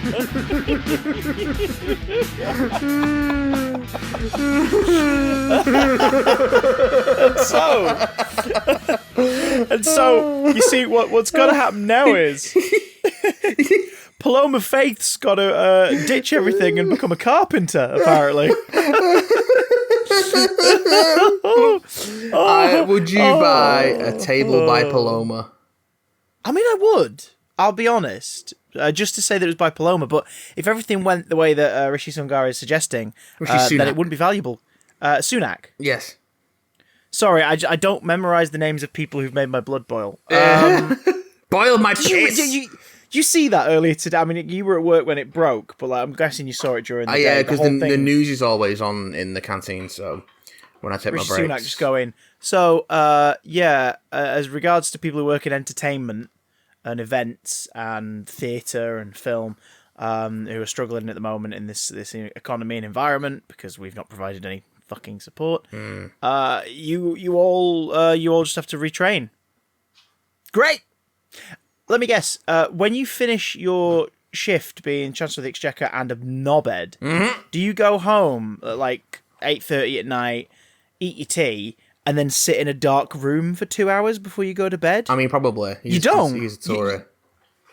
and so you see what's got to happen now is Paloma Faith's got to ditch everything and become a carpenter, apparently. Would you buy a table by Paloma? I mean, I would. I'll be honest. Just to say that it was by Paloma, but if everything went the way that Rishi Sungar is suggesting, then it wouldn't be valuable. Sunak. Yes. Sorry, I don't memorize the names of people who've made my blood boil. Boil my piss! You see that earlier today? I mean, you were at work when it broke, but I'm guessing you saw it during the day. Yeah, because the news is always on in the canteen, so when I take Rishi my breaks. Sunak just going. So, as regards to people who work in entertainment and events and theatre and film, who are struggling at the moment in this economy and environment because we've not provided any fucking support, you all just have to retrain. Great! Let me guess. When you finish your shift being Chancellor of the Exchequer and a knobhead, do you go home at like 8:30 at night, eat your tea, and then sit in a dark room for 2 hours before you go to bed? I mean, probably. You don't. He's a Tory.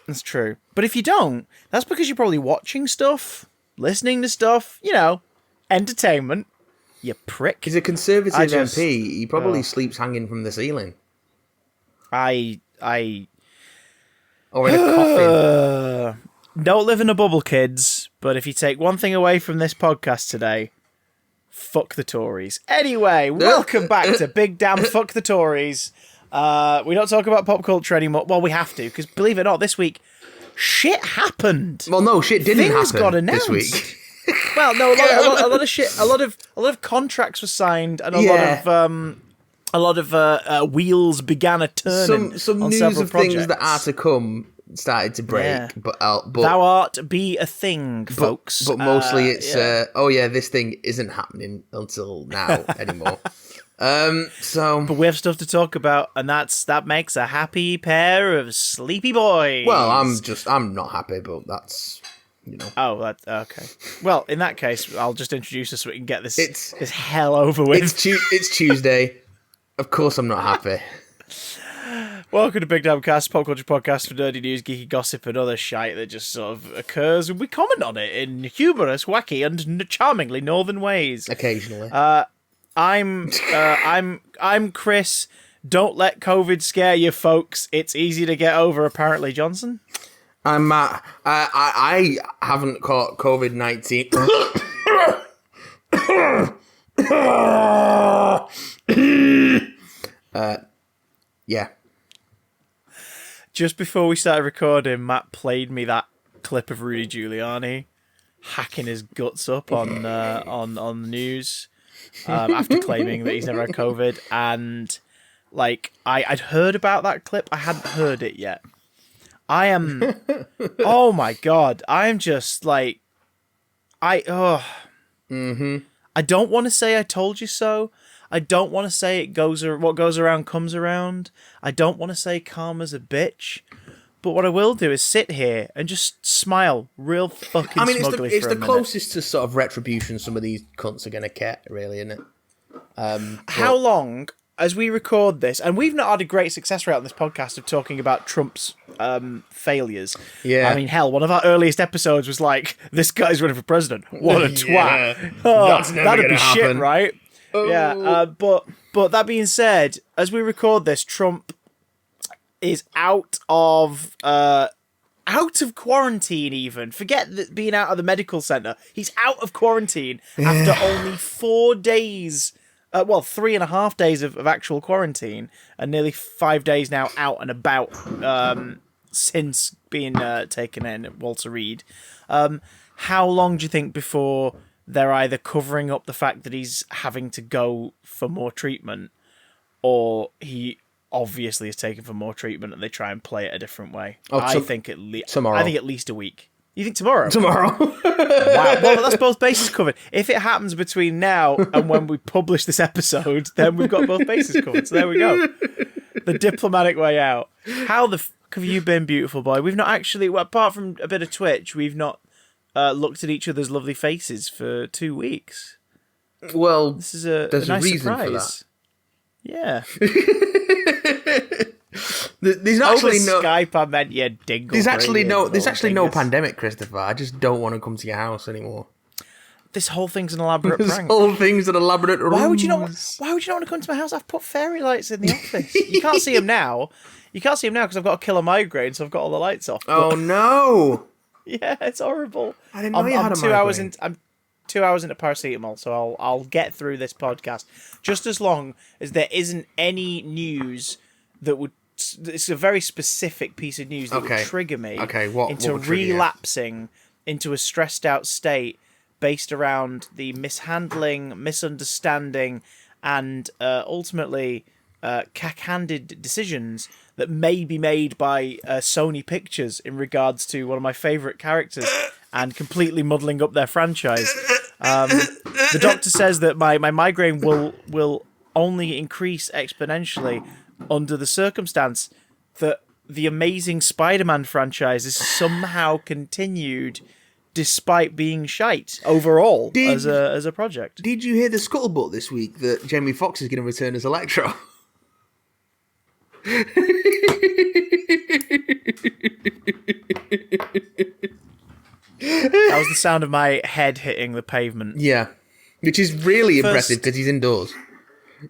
That's true. But if you don't, that's because you're probably watching stuff, listening to stuff, entertainment. You prick. He's a Conservative MP. He probably sleeps hanging from the ceiling. Or in a coffin. Don't live in a bubble, kids. But if you take one thing away from this podcast today, fuck the Tories. Anyway, welcome back to Big Damn Fuck the Tories. We don't talk about pop culture anymore. Well, we have to, because believe it or not, this week, shit happened. Well, no, shit didn't Things happen got announced this week. Well, no, a lot of shit. A lot of contracts were signed, and a lot of wheels began a turning. Some on news several of projects. things that are to come started to break, Yeah. but thou art be a thing, folks. But mostly it's this thing isn't happening until now anymore. But we have stuff to talk about, and that makes a happy pair of sleepy boys. Well, I'm not happy, but that's. Oh, that's okay. Well, in that case, I'll just introduce us so we can get this hell over with. It's Tuesday. Of course, I'm not happy. Welcome to Big Damn Cast, pop culture podcast for nerdy news, geeky gossip, and other shite that just sort of occurs, and we comment on it in humorous, wacky, and charmingly northern ways. Occasionally. I'm Chris. Don't let COVID scare you, folks. It's easy to get over, apparently, Johnson. I'm Matt. I haven't caught COVID-19. Yeah. Just before we started recording, Matt played me that clip of Rudy Giuliani hacking his guts up on the news after claiming that he's never had COVID. And I'd heard about that clip. I hadn't heard it yet. I am. Oh my god! I am just like, I don't want to say I told you so. I don't want to say what goes around comes around. I don't want to say karma's a bitch. But what I will do is sit here and just smile real fucking smugly for a minute. It's the closest to sort of retribution some of these cunts are going to get, really, isn't it? How long, as we record this, and we've not had a great success rate on this podcast of talking about Trump's failures. Yeah. I mean, hell, one of our earliest episodes was like, this guy's running for president. What a twat. Yeah. Oh, that'd be happen. shit, right? Oh. Yeah, but that being said, as we record this, Trump is out of quarantine even. Forget being out of the medical centre. He's out of quarantine after only 4 days, 3.5 days of actual quarantine, and nearly 5 days now out and about since being taken in at Walter Reed. How long do you think before they're either covering up the fact that he's having to go for more treatment, or he obviously is taken for more treatment and they try and play it a different way? I think tomorrow. I think at least a week. You think tomorrow? Tomorrow. Wow. Well, that's both bases covered. If it happens between now and when we publish this episode, then we've got both bases covered. So there we go. The diplomatic way out. fuck have you been, beautiful boy? We've not actually, well, apart from a bit of Twitch, we've not looked at each other's lovely faces for 2 weeks. Well, This is a there's nice a reason surprise. for Yeah. that. There's actually Over Skype, I meant you dingle. There's actually no dingus. pandemic, Christopher. I just don't want to come to your house anymore. This whole thing's an elaborate This prank. whole thing's an elaborate ruse. Why would you not want to come to my house? I've put fairy lights in the office. You can't see them now. You can't see them now because I've got a killer migraine, so I've got all the lights off. Oh no! Yeah, it's horrible. I didn't know you had a migraine. I'm 2 hours into paracetamol, so I'll get through this podcast just as long as there isn't any news that would. It's a very specific piece of news that would trigger me into relapsing into a stressed out state based around the mishandling, misunderstanding, and ultimately cack-handed decisions that may be made by Sony Pictures in regards to one of my favourite characters and completely muddling up their franchise. The doctor says that my migraine will only increase exponentially under the circumstance that the Amazing Spider-Man franchise is somehow continued despite being shite overall as a project. Did you hear the scuttlebutt this week that Jamie Foxx is going to return as Electro? That was the sound of my head hitting the pavement. Yeah, which is really impressive because he's indoors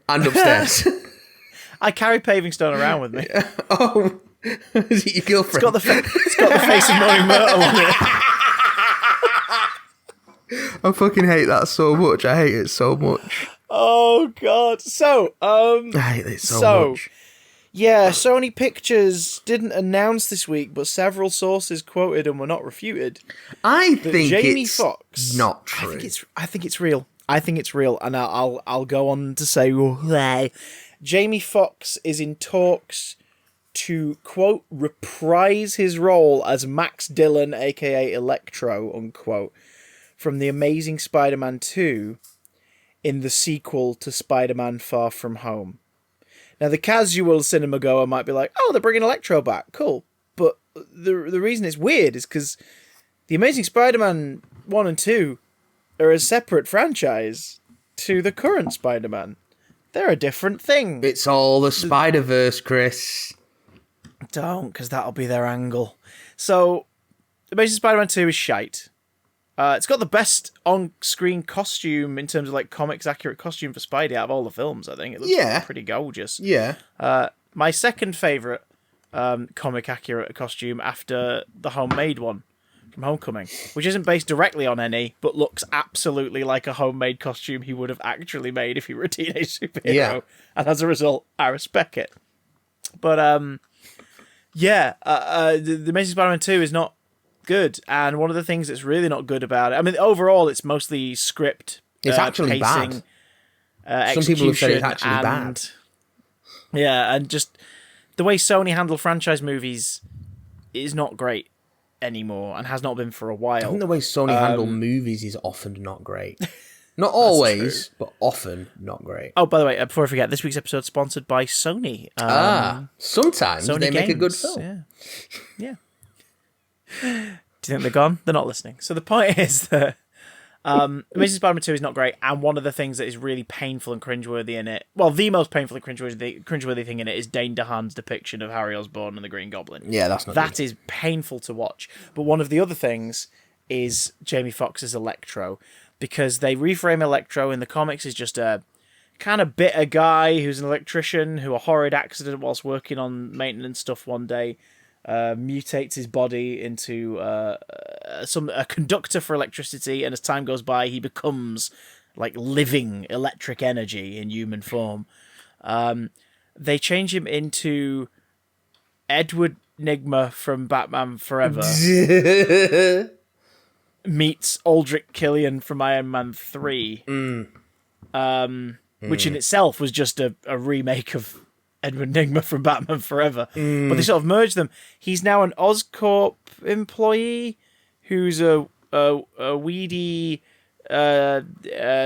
and upstairs. I carry paving stone around with me. Oh, is it your girlfriend? It's got the face of Moaning Myrtle on it. I fucking hate that so much. I hate it so much. Oh god. So, I hate it so much. Yeah, Sony Pictures didn't announce this week, but several sources quoted and were not refuted. I think Jamie it's Foxx, not true. I think it's real. I think it's real, and I'll go on to say why. Jamie Foxx is in talks to, quote, reprise his role as Max Dillon, aka Electro, unquote, from The Amazing Spider-Man 2 in the sequel to Spider-Man Far From Home. Now, the casual cinema goer might be like, oh, they're bringing Electro back, cool. But the reason it's weird is because The Amazing Spider-Man 1 and 2 are a separate franchise to the current Spider-Man. They're a different thing. It's all the Spider-Verse, Chris. Don't, because that'll be their angle. So, Amazing Spider-Man 2 is shite. It's got the best on-screen costume in terms of like comics-accurate costume for Spidey out of all the films, I think. It looks pretty gorgeous. Yeah. My second favourite comic-accurate costume after the homemade one from Homecoming, which isn't based directly on any, but looks absolutely like a homemade costume he would have actually made if he were a teenage superhero. Yeah. And as a result, I respect it. But, the Amazing Spider-Man 2 is not good, and one of the things that's really not good about it, I mean, overall, it's mostly script. It's actually pacing, bad. Some people have said it's actually bad. Yeah, and just the way Sony handle franchise movies is not great anymore, and has not been for a while. I think the way Sony handle movies is often not great. Not always, but often not great. Oh, by the way, before I forget, this week's episode is sponsored by Sony. Sometimes Sony they make a games. good film. Yeah. Do you think they're gone? They're not listening. So the point is that Amazing Spider-Man 2 is not great, and one of the things that is really painful and cringeworthy in it, well, the most painful and cringeworthy thing in it is Dane DeHaan's depiction of Harry Osborn and the Green Goblin. Yeah, that's not That good. is painful to watch. But one of the other things is Jamie Foxx's Electro, because they reframe Electro in the comics as just a kind of bitter guy who's an electrician who a horrid accident whilst working on maintenance stuff one day mutates his body into a conductor for electricity, and as time goes by he becomes like living electric energy in human form. They change him into Edward Nygma from Batman Forever meets Aldrich Killian from Iron Man 3, which in itself was just a remake of Edward Nygma from Batman Forever. But they sort of merged them. He's now an Oscorp employee who's a weedy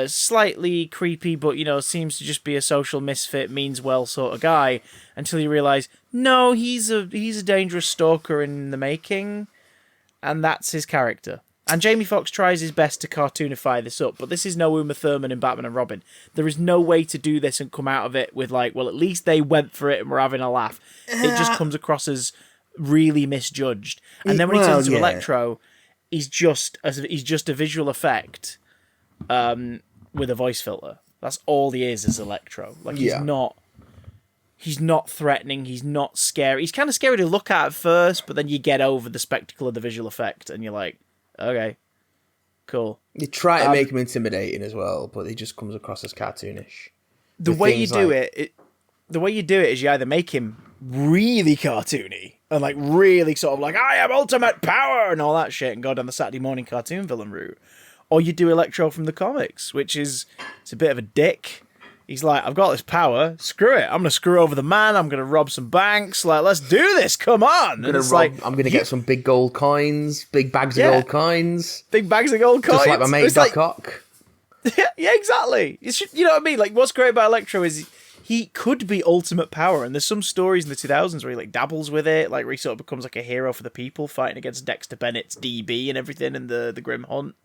slightly creepy, but seems to just be a social misfit, means well sort of guy. Until you realise, no, he's a dangerous stalker in the making, and that's his character. And Jamie Foxx tries his best to cartoonify this up, but this is no Uma Thurman in Batman and Robin. There is no way to do this and come out of it with like, well, at least they went for it and we're having a laugh. It just comes across as really misjudged. And then when he turns to Electro, he's just a visual effect with a voice filter. That's all he is Electro. Like he's not threatening, he's not scary. He's kind of scary to look at first, but then you get over the spectacle of the visual effect and you're like, okay, cool. You try to make him intimidating as well, but he just comes across as cartoonish. The way you do it is you either make him really cartoony and like really sort of like, I have ultimate power and all that shit and go down the Saturday morning cartoon villain route, or you do Electro from the comics, which is it's a bit of a dick. He's like, I've got this power. Screw it. I'm going to screw over the man. I'm going to rob some banks. Like, let's do this. Come on. I'm going to get some big gold coins, big bags of gold coins. Big bags of gold coins. Just like my mate Doc Ock. Yeah, exactly. You know what I mean? Like, what's great about Electro is he could be ultimate power. And there's some stories in the 2000s where he like dabbles with it. Like, where he sort of becomes like a hero for the people, fighting against Dexter Bennett's DB and everything and the Grim Hunt,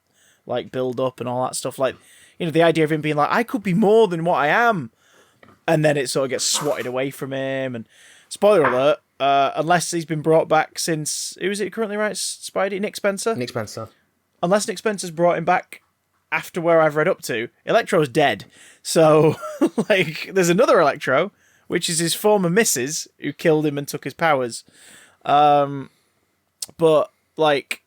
like, build up and all that stuff. Like, the idea of him being like, I could be more than what I am. And then it sort of gets swatted away from him. And spoiler alert, unless he's been brought back since, who is it currently, right? Spidey? Nick Spencer? Nick Spencer. Unless Nick Spencer's brought him back after where I've read up to, Electro's dead. So, like, there's another Electro, which is his former missus, who killed him and took his powers. But, like,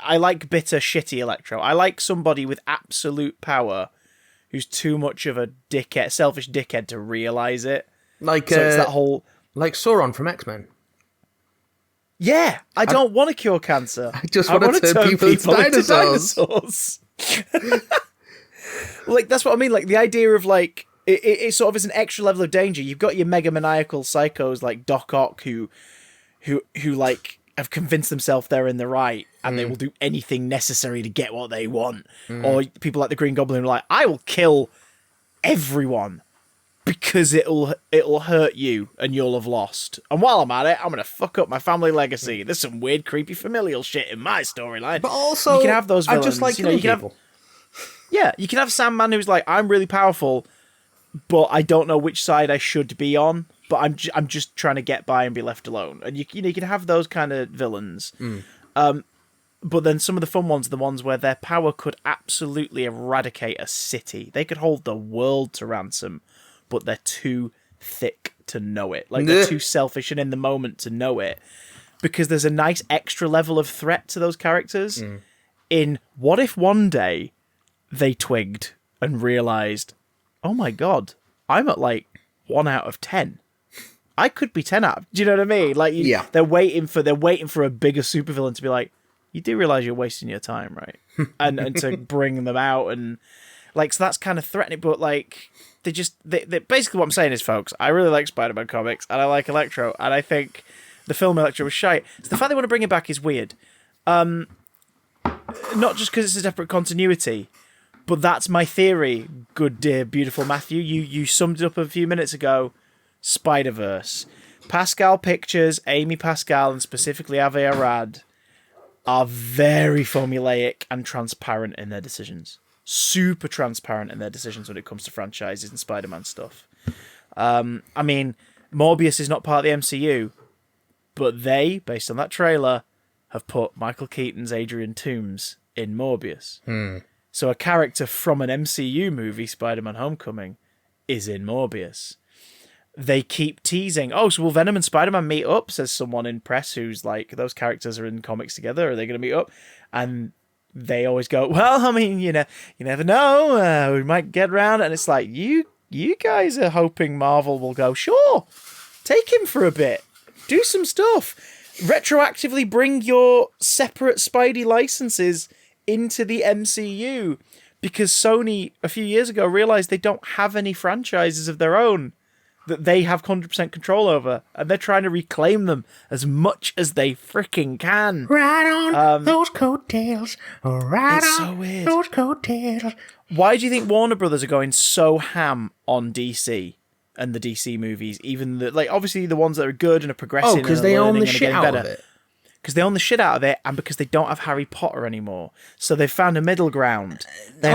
I like bitter, shitty Electro. I like somebody with absolute power who's too much of a dickhead, selfish dickhead to realise it. Like, so it's that whole... Like Sauron from X-Men. Yeah, I don't want to cure cancer. I just want to turn people into dinosaurs. Like, that's what I mean. Like, the idea of, like, it sort of is an extra level of danger. You've got your mega maniacal psychos like Doc Ock who like, have convinced themselves they're in the right and they will do anything necessary to get what they want. Or people like the Green Goblin who are like, I will kill everyone because it'll hurt you and you'll have lost. And while I'm at it, I'm going to fuck up my family legacy. There's some weird, creepy familial shit in my storyline. But also, you can have those villains. I just like killing people. You can have Sandman who's like, I'm really powerful, but I don't know which side I should be on. But I'm just trying to get by and be left alone. And you can have those kind of villains. But then some of the fun ones are the ones where their power could absolutely eradicate a city. They could hold the world to ransom, but they're too thick to know it. Like, they're too selfish and in the moment to know it. Because there's a nice extra level of threat to those characters. In what if one day they twigged and realised, oh my god, I'm at like 1 out of 10. I could be 10 out. Do you know what I mean? Like, they're waiting for a bigger supervillain to be like, you do realise you're wasting your time, right? and to bring them out and like, so that's kind of threatening. But like, they basically what I'm saying is, folks, I really like Spider-Man comics and I like Electro, and I think the film Electro was shite. So the fact they want to bring it back is weird. Not just because it's a separate continuity, but that's my theory. Good dear, beautiful Matthew. You summed it up a few minutes ago. Spider-Verse. Pascal Pictures, Amy Pascal, and specifically Avi Arad are very formulaic and transparent in their decisions. Super transparent in their decisions when it comes to franchises and Spider-Man stuff. I mean, Morbius is not part of the MCU, but they, based on that trailer, have put Michael Keaton's Adrian Toomes in Morbius. So a character from an MCU movie, Spider-Man Homecoming, is in Morbius. They keep teasing, so will Venom and Spider-Man meet up, says someone in press who's like, those characters are in comics together, are they going to meet up? And they always go, well, I mean, you never know, we might get around. And it's like, you guys are hoping Marvel will go, sure, take him for a bit, do some stuff, retroactively bring your separate Spidey licenses into the MCU, because Sony, a few years ago, realised they don't have any franchises of their own. that they have 100% control over, and they're trying to reclaim them as much as they freaking can. Right on those coattails. Right It's on so weird. those coattails. Why do you think Warner Brothers are going so ham on DC and the DC movies? Even obviously the ones that are good and are progressing. Oh, because they own the shit out of it. Because they own the shit out of it, and because they don't have Harry Potter anymore, so they've found a middle ground. They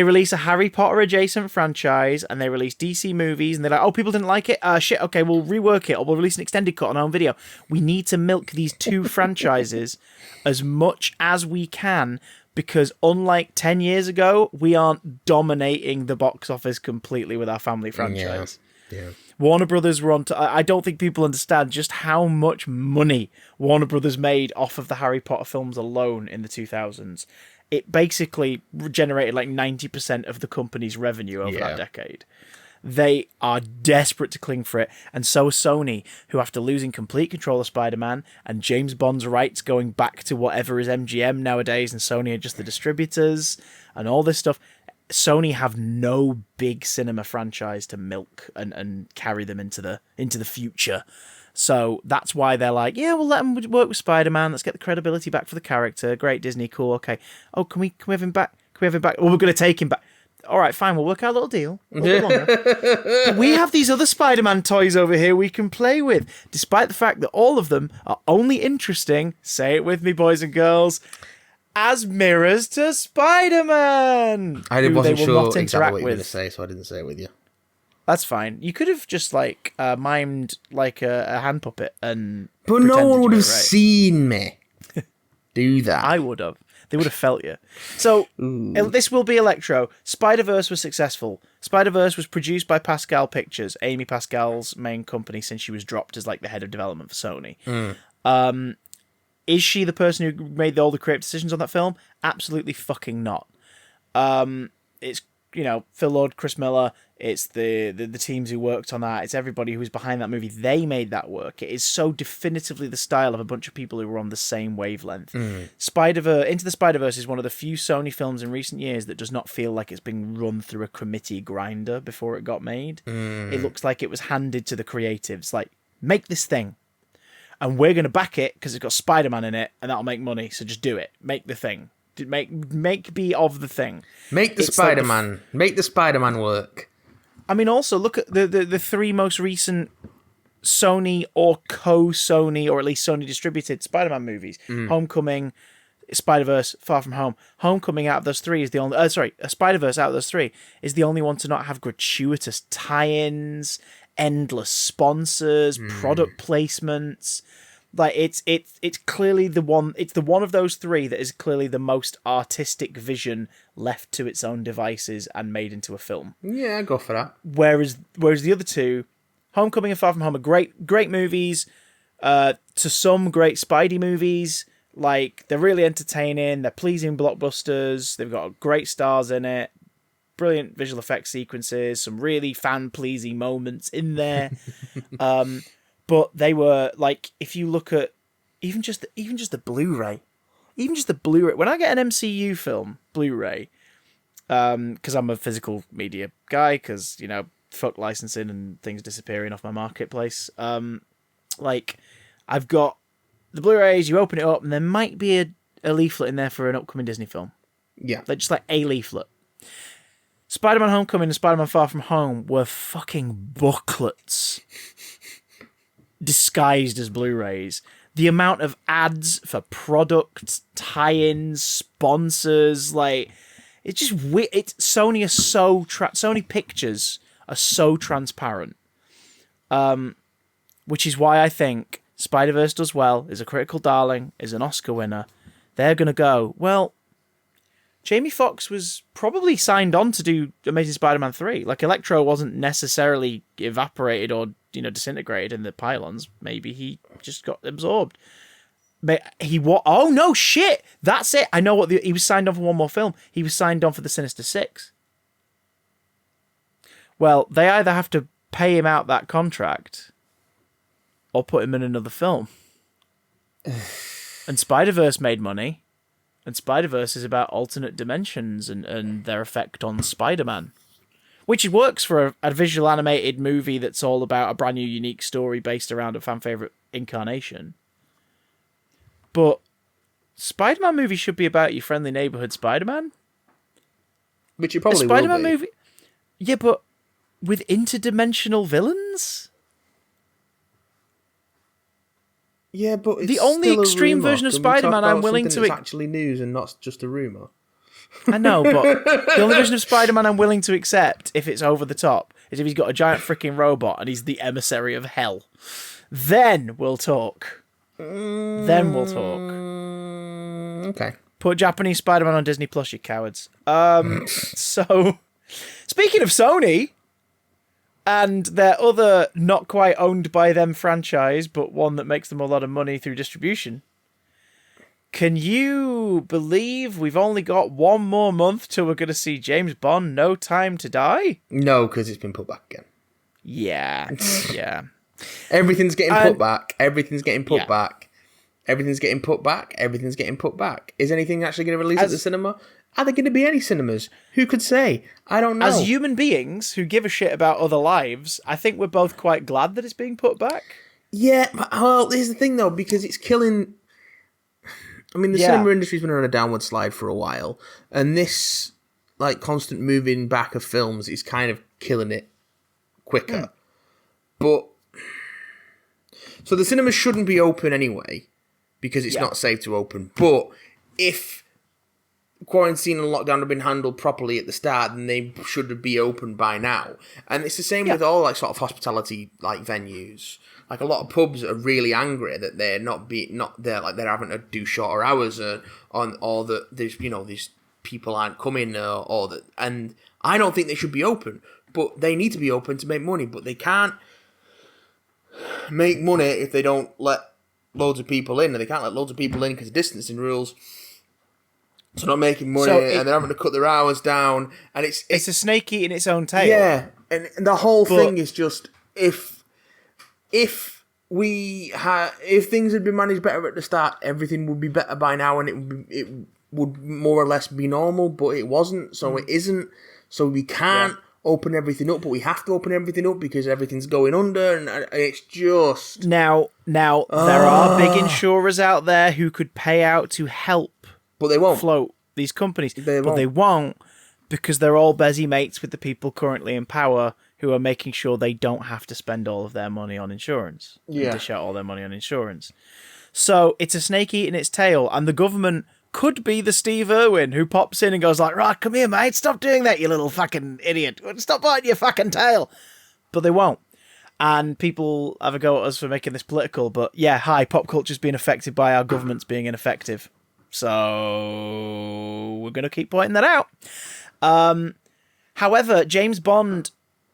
release a Harry Potter adjacent franchise, and they release DC movies, and they're like, oh, people didn't like it? Shit, okay, we'll rework it, or we'll release an extended cut on our own video. We need to milk these two franchises as much as we can, because unlike 10 years ago, we aren't dominating the box office completely with our family franchise. Yeah. Warner Brothers were on I don't think people understand just how much money Warner Brothers made off of the Harry Potter films alone in the 2000s. It basically generated like 90% of the company's revenue over that decade. They are desperate to cling for it, and so is Sony, who after losing complete control of Spider-Man and James Bond's rights going back to whatever is MGM nowadays, and Sony are just the distributors and all this stuff, Sony have no big cinema franchise to milk and carry them into the future. So that's why they're like, yeah, we'll let them work with Spider-Man. Let's get the credibility back for the character. Great, Disney, cool, okay. Oh, can we have him back? Can we have him back? Well, we're going to take him back. All right, fine, we'll work out a little deal. A little bit longer. But we have these other Spider-Man toys over here we can play with, despite the fact that all of them are only interesting, say it with me, boys and girls, as mirrors to Spider-Man. I wasn't sure exactly what you were going to say, so I didn't say it with you. That's fine. You could have just mimed like a hand puppet and. But no one would have seen me do that. I would have. They would have felt you. So this will be Electro. Spider-Verse was successful. Spider-Verse was produced by Pascal Pictures, Amy Pascal's main company since she was dropped as like the head of development for Sony. Is she the person who made all the creative decisions on that film? Absolutely fucking not. It's Phil Lord, Chris Miller. It's the teams who worked on that. It's everybody who was behind that movie. They made that work. It is so definitively the style of a bunch of people who were on the same wavelength. Into the Spider-Verse is one of the few Sony films in recent years that does not feel like it's been run through a committee grinder before it got made. It looks like it was handed to the creatives, like, make this thing. And we're going to back it because it's got Spider-Man in it, and that'll make money, so just do it. Make the thing. Make be of the thing. Make the Spider-Man. Make the Spider-Man work. I mean, also, look at the three most recent Sony or co-Sony, or at least Sony-distributed Spider-Man movies. Homecoming, Spider-Verse, Far From Home. Homecoming out of those three is the only... Spider-Verse out of those three is the only one to not have gratuitous tie-ins, endless sponsors, product placements. Like, it's clearly the one... It's the one of those three that is clearly the most artistic vision left to its own devices and made into a film. Yeah, go for that. Whereas the other two, Homecoming and Far From Home, are great movies. To some, great Spidey movies. Like, they're really entertaining. They're pleasing blockbusters. They've got great stars in it. Brilliant visual effects sequences. Some really fan-pleasing moments in there. But they were, like, if you look at even just the Blu-ray, when I get an MCU film Blu-ray, because I'm a physical media guy, because, fuck licensing and things disappearing off my marketplace, like, I've got the Blu-rays, you open it up, and there might be a leaflet in there for an upcoming Disney film. Yeah. Like, just like a leaflet. Spider-Man Homecoming and Spider-Man Far From Home were fucking booklets disguised as Blu-rays. The amount of ads for products, tie-ins, sponsors, like, it's just weird. Sony Pictures are so transparent, which is why I think Spider-Verse does well, is a critical darling, is an Oscar winner. They're gonna go, well, Jamie Foxx was probably signed on to do Amazing Spider-Man 3. Like, Electro wasn't necessarily evaporated or, disintegrated in the pylons. Maybe he just got absorbed. Oh, no, shit! That's it! I know he was signed on for one more film. He was signed on for the Sinister Six. Well, they either have to pay him out that contract or put him in another film. And Spider-Verse made money. And Spider-Verse is about alternate dimensions and their effect on Spider-Man. which works for a visual animated movie that's all about a brand new, unique story based around a fan favorite incarnation. But Spider-Man movie should be about your friendly neighborhood Spider-Man. Which it probably a Spider-Man will be. movie, yeah, but with interdimensional villains. Yeah, but it's the only still a extreme rumour. version of Can we talk Spider-Man about I'm willing something to. that's actually news and not just a rumor. I know, but the only version of Spider-Man I'm willing to accept, if it's over the top, is if he's got a giant freaking robot and he's the emissary of hell. Then we'll talk. Okay. Put Japanese Spider-Man on Disney Plus, you cowards. So, speaking of Sony and their other not quite owned by them franchise, but one that makes them a lot of money through distribution, can you believe we've only got one more month till we're going to see James Bond No Time to Die? No, because it's been put back again. Yeah. Everything's getting put back. Everything's getting put Yeah. back. Everything's getting put back. Everything's getting put back. Is anything actually going to release at the cinema? Are there going to be any cinemas? Who could say? I don't know. As human beings who give a shit about other lives, I think we're both quite glad that it's being put back. Yeah, but, well, here's the thing though, because it's killing. I mean, the cinema industry's been on a downward slide for a while, and this like constant moving back of films is kind of killing it quicker. But so the cinemas shouldn't be open anyway, because it's not safe to open. But if quarantine and lockdown have been handled properly at the start, then they should be open by now. And it's the same with all like sort of hospitality like venues. Like a lot of pubs are really angry that they're not there, like they're having to do shorter hours or that there's these people aren't coming or that, and I don't think they should be open, but they need to be open to make money, but they can't make money if they don't let loads of people in, and they can't let loads of people in because of distancing rules. So not making money, and they're having to cut their hours down, and it's a snake eating its own tail. Yeah, and the whole thing is just if things had been managed better at the start, everything would be better by now, and it would more or less be normal. But it wasn't, so it isn't. So we can't open everything up, but we have to open everything up because everything's going under, and it's just now there are big insurers out there who could pay out to help, but they won't float these companies. They won't because they're all busy mates with the people currently in power who are making sure they don't have to spend all of their money on insurance. Yeah. Dish out all their money on insurance. So it's a snake eating its tail, and the government could be the Steve Irwin who pops in and goes like, right, come here, mate, stop doing that, you little fucking idiot. Stop biting your fucking tail. But they won't. And people have a go at us for making this political, but yeah, pop culture's been affected by our governments being ineffective. So we're going to keep pointing that out. However, James Bond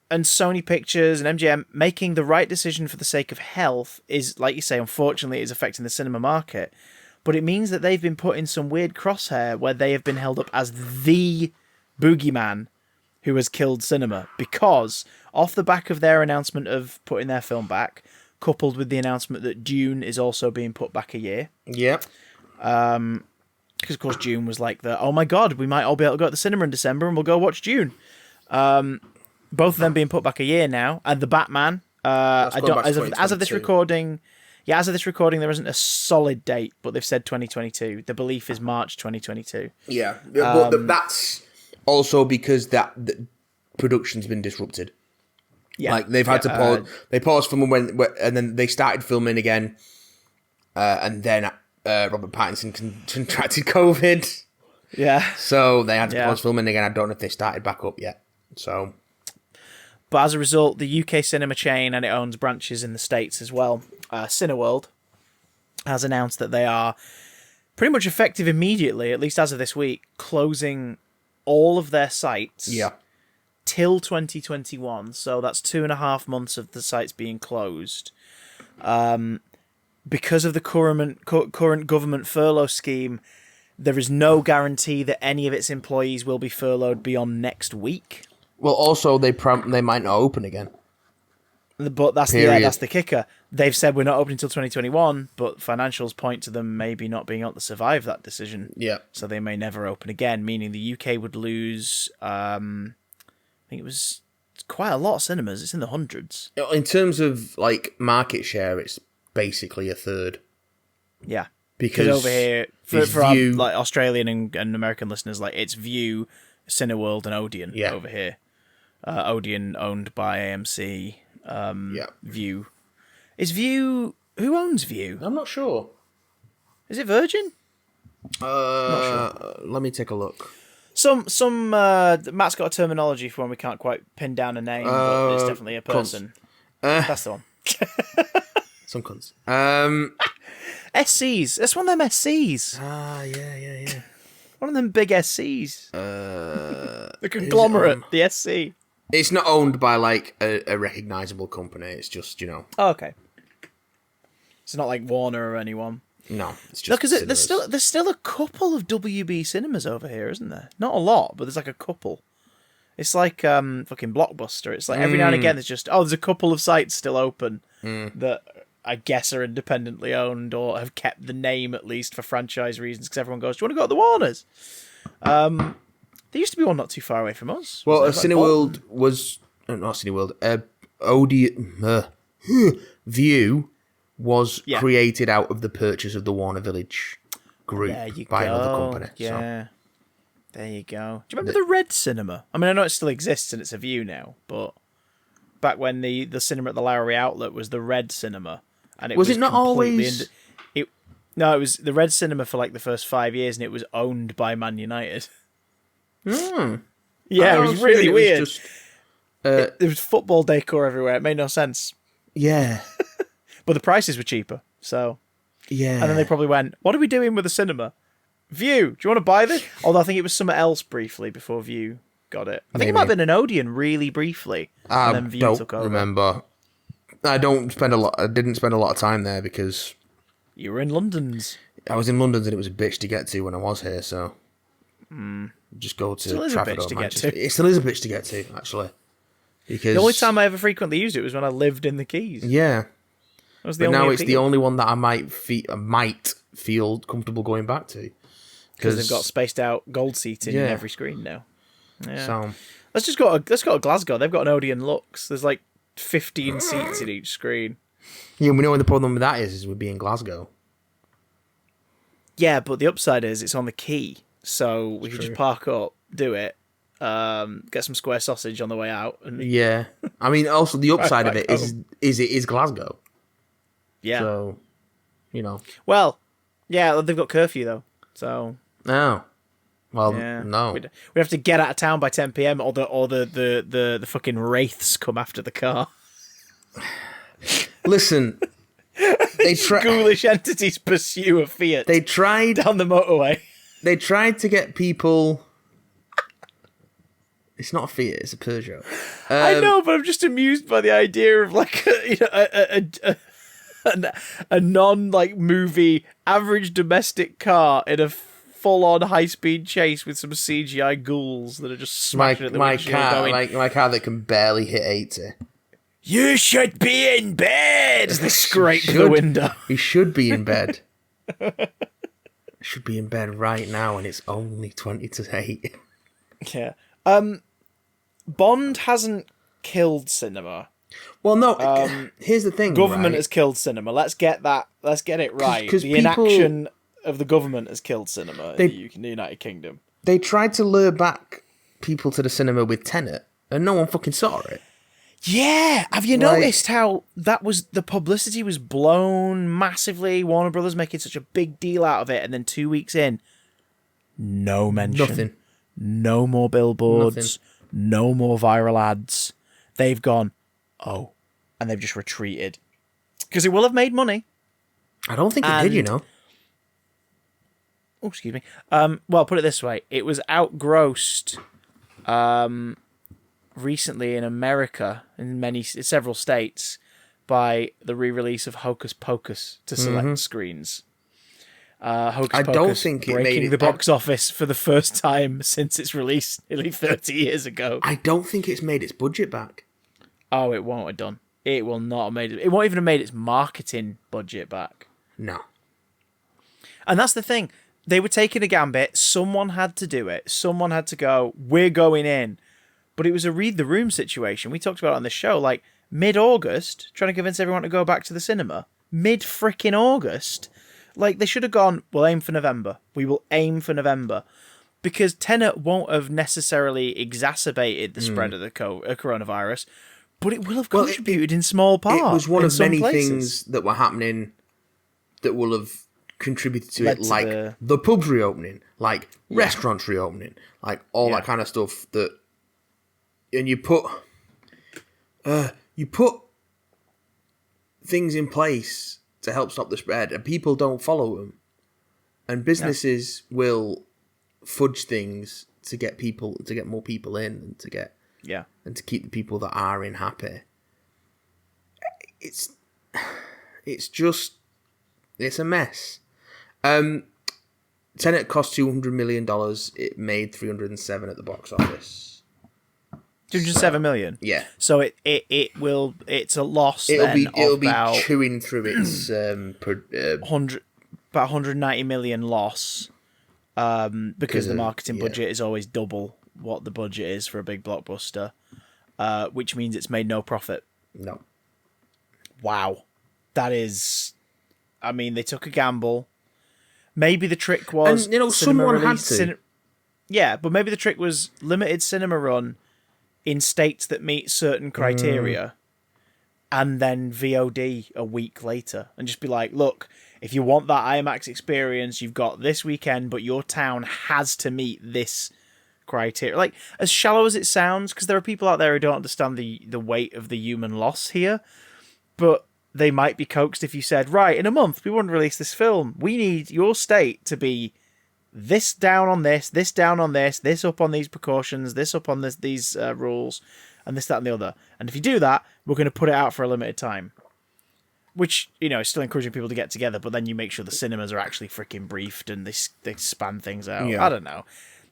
and Sony Pictures and MGM making the right decision for the sake of health is, like you say, unfortunately, is affecting the cinema market. But it means that they've been put in some weird crosshair where they have been held up as the boogeyman who has killed cinema. Because off the back of their announcement of putting their film back, coupled with the announcement that Dune is also being put back a year. Yep. Because, of course, Dune was like oh my God, we might all be able to go to the cinema in December and we'll go watch Dune. Both of them being put back a year now, and the Batman. As of this recording, there isn't a solid date, but they've said 2022. The belief is March 2022. Yeah, but that's also because the production's been disrupted. Yeah, like they've had to pause. They paused filming and then they started filming again, and then Robert Pattinson contracted COVID. Yeah, so they had to pause filming again. I don't know if they started back up yet. So. But as a result, the UK cinema chain, and it owns branches in the States as well, Cineworld, has announced that they are pretty much effective immediately, at least as of this week, closing all of their sites till 2021. So that's 2.5 months of the sites being closed. Because of the current government furlough scheme, there is no guarantee that any of its employees will be furloughed beyond next week. Well, also they might not open again. But that's the kicker. They've said we're not opening until 2021, but financials point to them maybe not being able to survive that decision. Yeah. So they may never open again, meaning the UK would lose. Who think it was quite a lot of cinemas. It's in the hundreds. In terms of like market share, it's basically a third. Yeah. Because over here, for View, our like Australian and American listeners, like it's View, Cineworld, and Odeon over here. Odeon owned by AMC. View. Is View... Who owns View? I'm not sure. Is it Virgin? Not sure. Let me take a look. Matt's got a terminology for when we can't quite pin down a name, but it's definitely a person. That's the one. Some cunts. SCs. That's one of them SCs. Yeah. One of them big SCs. The conglomerate, the SC. It's not owned by like a recognisable company. It's just, Oh, okay. It's not like Warner or anyone. No, it's just because there's still a couple of WB cinemas over here, isn't there? Not a lot, but there's like a couple. It's like fucking Blockbuster. It's like every now and again there's a couple of sites still open that I guess are independently owned or have kept the name at least for franchise reasons because everyone goes, do you want to go to the Warners? There used to be one not too far away from us. Well, Cineworld was... not Cineworld. View was created out of the purchase of the Warner Village group by another company. Yeah. There you go. Do you remember the Red Cinema? I mean, I know it still exists and it's a View now, but back when the cinema at the Lowry Outlet was the Red Cinema, and it was not always. No, it was the Red Cinema for like the first 5 years, and it was owned by Man United. Yeah, it was really weird. There was football decor everywhere. It made no sense. Yeah, but the prices were cheaper. So yeah, and then they probably went, "What are we doing with the cinema? View, do you want to buy this?" Although I think it was somewhere else briefly before View got it. I think it might have been an Odeon really briefly, and then View took over. Remember. I didn't spend a lot of time there because you were in London's. I was in London's and it was a bitch to get to when I was here. So just go to Trafford or Manchester. It still is a bitch to get to, actually. Because the only time I ever frequently used it was when I lived in the Keys. Yeah, that was the but only now it's the only one that I might feel comfortable going back to because they've got spaced out gold seating in every screen now. Yeah. So let's go to Glasgow. They've got an Odeon Lux. There's like 15 seats in each screen. Yeah, we know what the problem with that is we'd be in Glasgow. Yeah, but the upside is it's on the quay, so we could just park up, do it, get some square sausage on the way out. And yeah, I mean, also the upside of it is Glasgow. Yeah. So, Well, yeah, they've got curfew though, so. No. Well, no. We have to get out of town by 10 p.m. or the fucking wraiths come after the car. Listen, ghoulish entities pursue a Fiat. They tried down the motorway. They tried to get people. It's not a Fiat; it's a Peugeot. I know, but I'm just amused by the idea of like a non movie average domestic car in a full-on high-speed chase with some CGI ghouls that are just smashing at the windshield going, my car that can barely hit 80. You should be in bed! As they scrape the window. You should be in bed. Should be in bed right now, and it's only 20 to 8. Yeah. Bond hasn't killed cinema. Well, no. Here's the thing. Government has killed cinema. Let's get that. Let's get it right. The inaction of the government has killed cinema in the United Kingdom. They tried to lure back people to the cinema with Tenet, and no one fucking saw it. Yeah, have you noticed how the publicity was blown massively? Warner Brothers making such a big deal out of it, and then 2 weeks in, no mention. Nothing. No more billboards. Nothing. No more viral ads. They've gone, and they've just retreated. Because it will have made money. I don't think it did, Oh, excuse me. Well, put it this way. It was outgrossed recently in America, in several states, by the re-release of Hocus Pocus to select screens. Hocus Pocus don't think it breaking the box office for the first time since its release nearly 30 years ago. I don't think it's made its budget back. Oh, it won't have done. It will not have made it. It won't even have made its marketing budget back. No. And that's the thing. They were taking a gambit. Someone had to do it. Someone had to go, we're going in. but it was a read the room situation. We talked about it on the show, like mid-August, trying to convince everyone to go back to the cinema. Mid-frickin' August. Like, they should have gone, we'll aim for November. We will aim for November. Because Tenet won't have necessarily exacerbated the spread of the coronavirus, but it will have contributed in small part. It was one of many places. things that were happening that will have contributed to it, like the pubs reopening, like restaurants reopening, like all that kind of stuff. And you put things in place to help stop the spread, and people don't follow them, and businesses will fudge things to get more people in, and to keep the people that are in happy. It's a mess. Tenet cost $200 million. It made $307 at the box office. 207 million. Yeah. So it's a loss. It'll be chewing through its about 190 million loss. Because the marketing budget is always double what the budget is for a big blockbuster, which means it's made no profit. No. Wow. That is... I mean, they took a gamble. Maybe the trick was... And, someone had to. Yeah, but maybe the trick was limited cinema run in states that meet certain criteria, and then VOD a week later. And just be like, look, if you want that IMAX experience, you've got this weekend, but your town has to meet this criteria. Like, as shallow as it sounds, because there are people out there who don't understand the weight of the human loss here, but they might be coaxed if you said, right, in a month, we want to release this film. We need your state to be this down on this down on this up on these precautions, this up on these rules, and this, that, and the other. And if you do that, we're going to put it out for a limited time. Which, is still encouraging people to get together, but then you make sure the cinemas are actually freaking briefed and they span things out. Yeah. I don't know.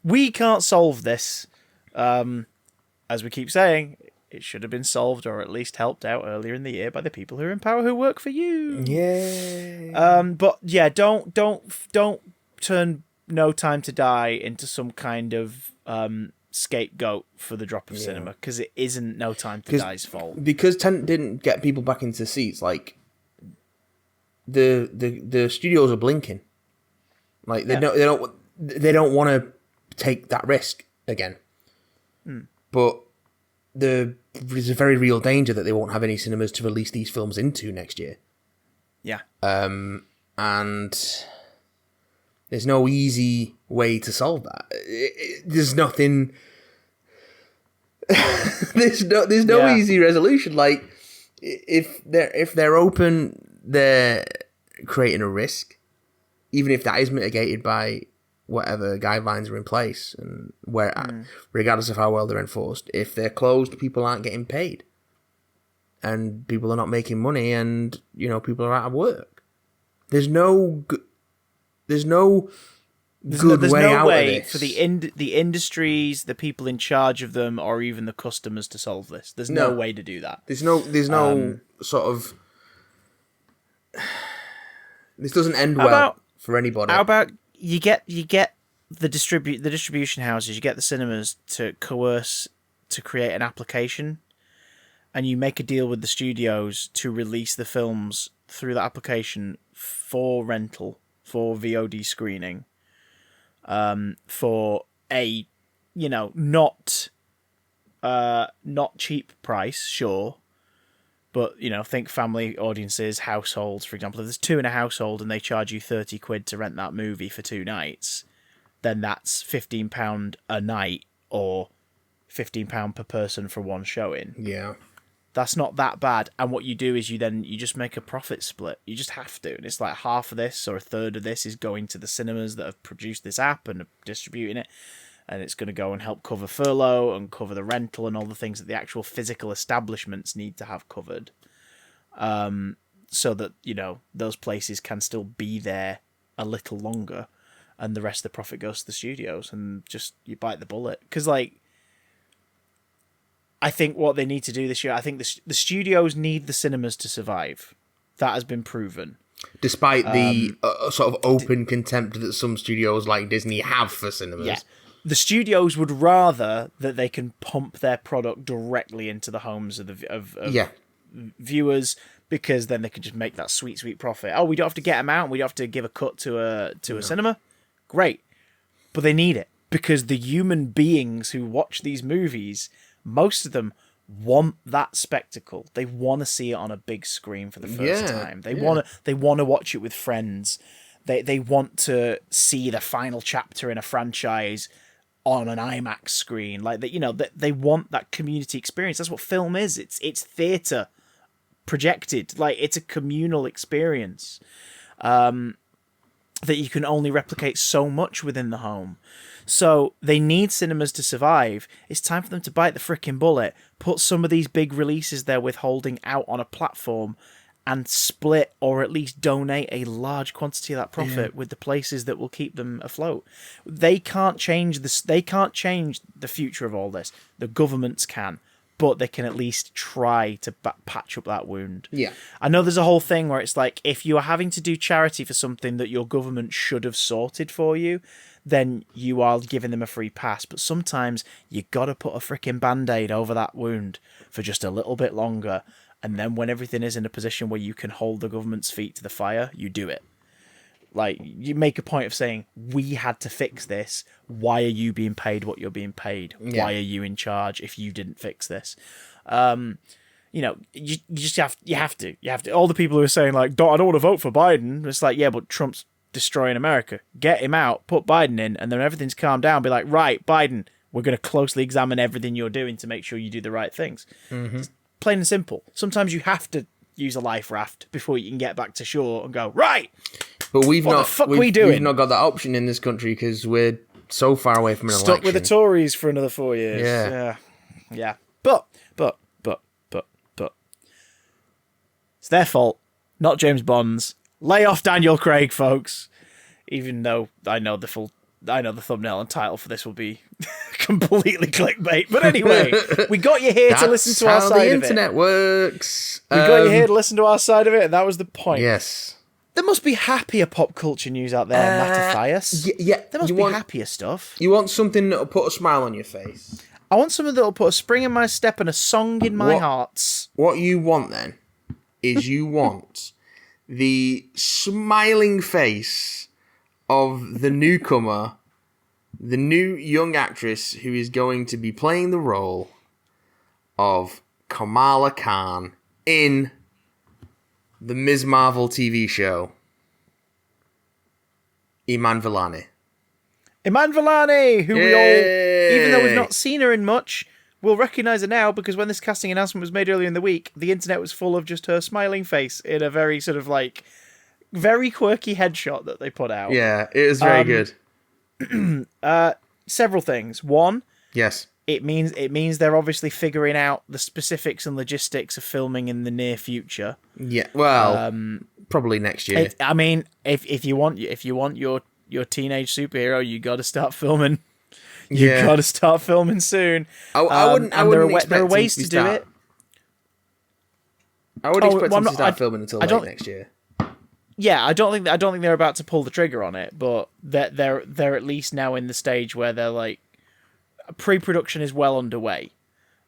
We can't solve this. As we keep saying, it should have been solved or at least helped out earlier in the year by the people who are in power who work for you. Yeah. But yeah, don't turn No Time to Die into some kind of scapegoat for the drop of cinema, because it isn't No Time to Die's fault. Because Tenet didn't get people back into seats, like the studios are blinking. Like they don't want to take that risk again. But there's a very real danger that they won't have any cinemas to release these films into next year. Yeah. And there's no easy way to solve that. There's nothing. there's no easy resolution. Like if they're open, they're creating a risk, even if that is mitigated by whatever guidelines are in place and regardless of how well they're enforced. If they're closed, people aren't getting paid, and people are not making money, and people are out of work. There's no good way out of this for the industries, the people in charge of them, or even the customers to solve this. There's no way to do that. There's no sort of. This doesn't end well for anybody. How about you get the distribution houses, you get the cinemas to coerce to create an application, and you make a deal with the studios to release the films through that application for rental, for VOD screening, for a not cheap price, sure. But, think family audiences, households, for example. If there's two in a household and they charge you £30 to rent that movie for 2 nights, then that's £15 a night or £15 per person for one showing. Yeah. That's not that bad. And what you do is you just make a profit split. You just have to. And it's like half of this or a third of this is going to the cinemas that have produced this app and are distributing it. And it's going to go and help cover furlough and cover the rental and all the things that the actual physical establishments need to have covered. So that, those places can still be there a little longer, and the rest of the profit goes to the studios, and just you bite the bullet. Because, I think what they need to do this year, I think the studios need the cinemas to survive. That has been proven. Despite the sort of open contempt that some studios like Disney have for cinemas. the studios would rather that they can pump their product directly into the homes of viewers, because then they can just make that sweet profit. Oh, we don't have to get them out. We don't have to give a cut to a cinema. Great. But they need it, because the human beings who watch these movies, most of them want that spectacle. They want to see it on a big screen for the first time. They want to watch it with friends. They want to see the final chapter in a franchise on an IMAX screen. Like that, they want that community experience. That's what film is. It's theater projected. Like, it's a communal experience that you can only replicate so much within the home. So they need cinemas to survive. It's time for them to bite the frickin' bullet, put some of these big releases they're withholding out on a platform, and split or at least donate a large quantity of that profit with the places that will keep them afloat. They can't change this. They can't change the future of all this. The governments can, but they can at least try to patch up that wound. Yeah. I know there's a whole thing where it's like, if you are having to do charity for something that your government should have sorted for you, then you are giving them a free pass. But sometimes you got to put a freaking Band-Aid over that wound for just a little bit longer. And then when everything is in a position where you can hold the government's feet to the fire, you do it. Like, you make a point of saying, we had to fix this. Why are you being paid what you're being paid? Yeah. Why are you in charge if you didn't fix this? You just have to. All the people who are saying, like, I don't want to vote for Biden. It's like, yeah, but Trump's destroying America. Get him out, put Biden in, and then everything's calmed down. Be like, right, Biden, we're going to closely examine everything you're doing to make sure you do the right things. Mm-hmm. Plain and simple. Sometimes you have to use a life raft before you can get back to shore and go, right. But we've what not. The fuck we've, we doing? We've not got that option in this country because we're so far away from an election. Stuck with the Tories for another 4 years. Yeah. But it's their fault, not James Bond's. Lay off Daniel Craig, folks. Even though I know the thumbnail and title for this will be completely clickbait. But anyway, we got you here to listen to our side of it. That's how the internet works. We got you here to listen to our side of it, and that was the point. Yes. There must be happier pop culture news out there, Mattathias. Yeah. There must be happier stuff. You want something that'll put a smile on your face. I want something that'll put a spring in my step and a song in my hearts. What you want, then, is you want the smiling face of the newcomer, the new young actress who is going to be playing the role of Kamala Khan in the Ms. Marvel TV show, Iman Vellani. Iman Vellani, who we all, even though we've not seen her in much, we'll recognise her now, because when this casting announcement was made earlier in the week, the internet was full of just her smiling face in a very sort of like, very quirky headshot that they put out. Yeah, it was very good. Several things. One, yes, it means they're obviously figuring out the specifics and logistics of filming in the near future. Yeah, well, probably next year. I mean, if you want your teenage superhero, you got to start filming. You got to start filming soon. I wouldn't expect there are ways to do it. I would expect them to start filming until late next year. Yeah, I don't think they're about to pull the trigger on it, but they're at least now in the stage where they're like, pre-production is well underway.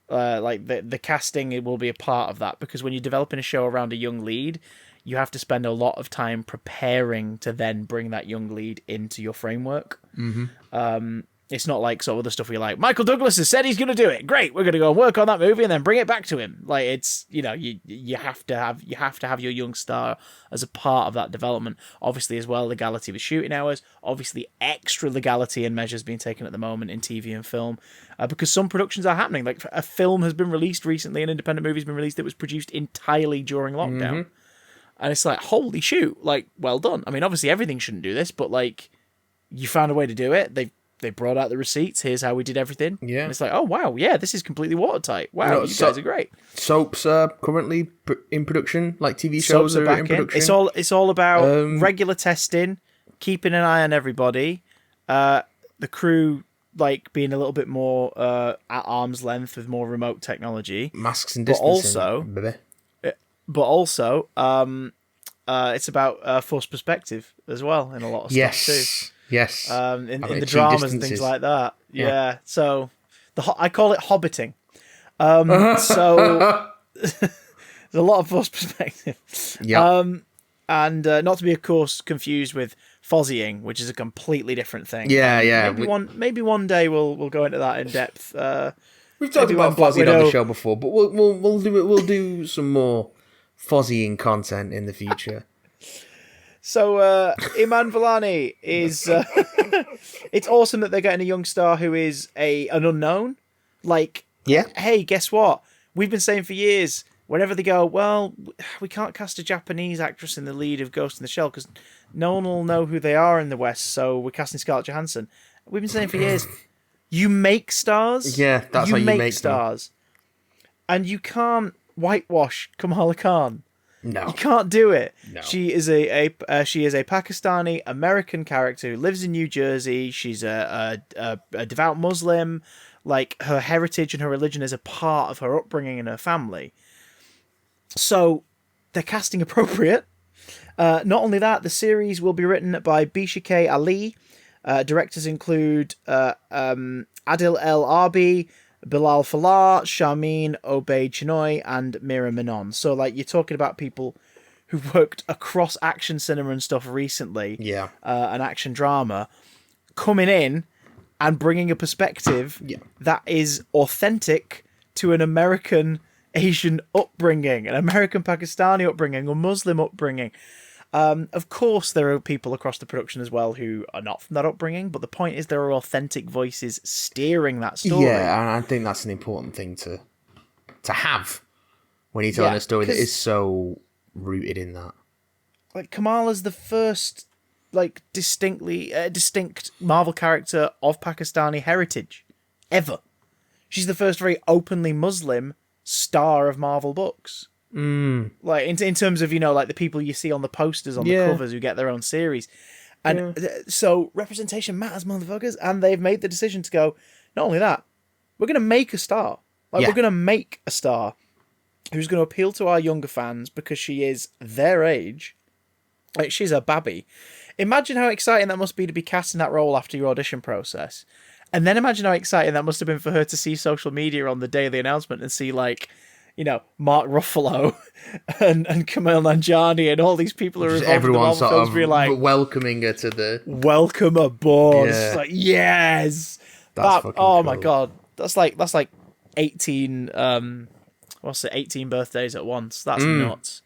Like the casting will be a part of that, because when you're developing a show around a young lead, you have to spend a lot of time preparing to then bring that young lead into your framework. Mm-hmm. It's not like some other stuff where you're like, Michael Douglas has said he's going to do it. Great, we're going to go and work on that movie and then bring it back to him. Like, it's, you have to have your young star as a part of that development. Obviously, as well, legality with shooting hours. Obviously, extra legality and measures being taken at the moment in TV and film, because some productions are happening. Like, a film has been released recently, an independent movie has been released that was produced entirely during lockdown. Mm-hmm. And it's like, holy shoot, like, well done. I mean, obviously everything shouldn't do this, but like, you found a way to do it. They brought out the receipts. Here's how we did everything. Yeah. And it's like, oh, wow, yeah, this is completely watertight. Wow, you guys are great. Soaps are currently in production, like TV shows are in production. It's all about regular testing, keeping an eye on everybody, the crew like being a little bit more at arm's length with more remote technology. Masks and distancing. But also, it's about forced perspective as well in a lot of stuff too. Yes. in the dramas and things like that. Yeah. So I call it hobbiting. So there's a lot of false perspective. Yeah. And not to be, of course, confused with Fozzieing, which is a completely different thing. Yeah. Maybe one day we'll go into that in depth. We've talked about Fozzie on the show before, but we'll do some more Fozzieing content in the future. So Iman Vellani is. It's awesome that they're getting a young star who is an unknown. Like, hey, guess what? We've been saying for years. Whenever they go, well, we can't cast a Japanese actress in the lead of Ghost in the Shell because no one will know who they are in the West, so we're casting Scarlett Johansson. We've been saying for years, you make stars. Yeah, that's how you make stars. And you can't whitewash Kamala Khan. No. You can't do it. No. She is a Pakistani American character who lives in New Jersey. She's a devout Muslim. Like, her heritage and her religion is a part of her upbringing and her family. So they're casting appropriate. Not only that, the series will be written by Bisha K. Ali. Directors include Adil El Arbi, Bilal Falah, Sharmeen Obaid Chinoy, and Mira Menon. So, like, you're talking about people who've worked across action cinema and stuff recently. Yeah. An action drama, coming in and bringing a perspective that is authentic to an American Asian upbringing, an American Pakistani upbringing, a Muslim upbringing. Of course, there are people across the production as well who are not from that upbringing, but the point is there are authentic voices steering that story. Yeah, and I think that's an important thing to have when you're telling a story that is so rooted in that. Like, Kamala's the first, like, distinct Marvel character of Pakistani heritage ever. She's the first very openly Muslim star of Marvel books. Like, in terms of, like, the people you see on the posters on the covers who get their own series. And so representation matters, motherfuckers. And they've made the decision to go, not only that, we're going to make a star. Like, we're going to make a star who's going to appeal to our younger fans because she is their age. Like, she's a babby. Imagine how exciting that must be to be cast in that role after your audition process. And then imagine how exciting that must have been for her to see social media on the day of the announcement and see, like, Mark Ruffalo and Kumail Nanjiani and all these people who are involved in the Marvel films be like, welcoming her to the... Welcome aboard. Yeah. It's like, yes! That's fucking cool. My God. That's like 18, 18 birthdays at once. That's nuts.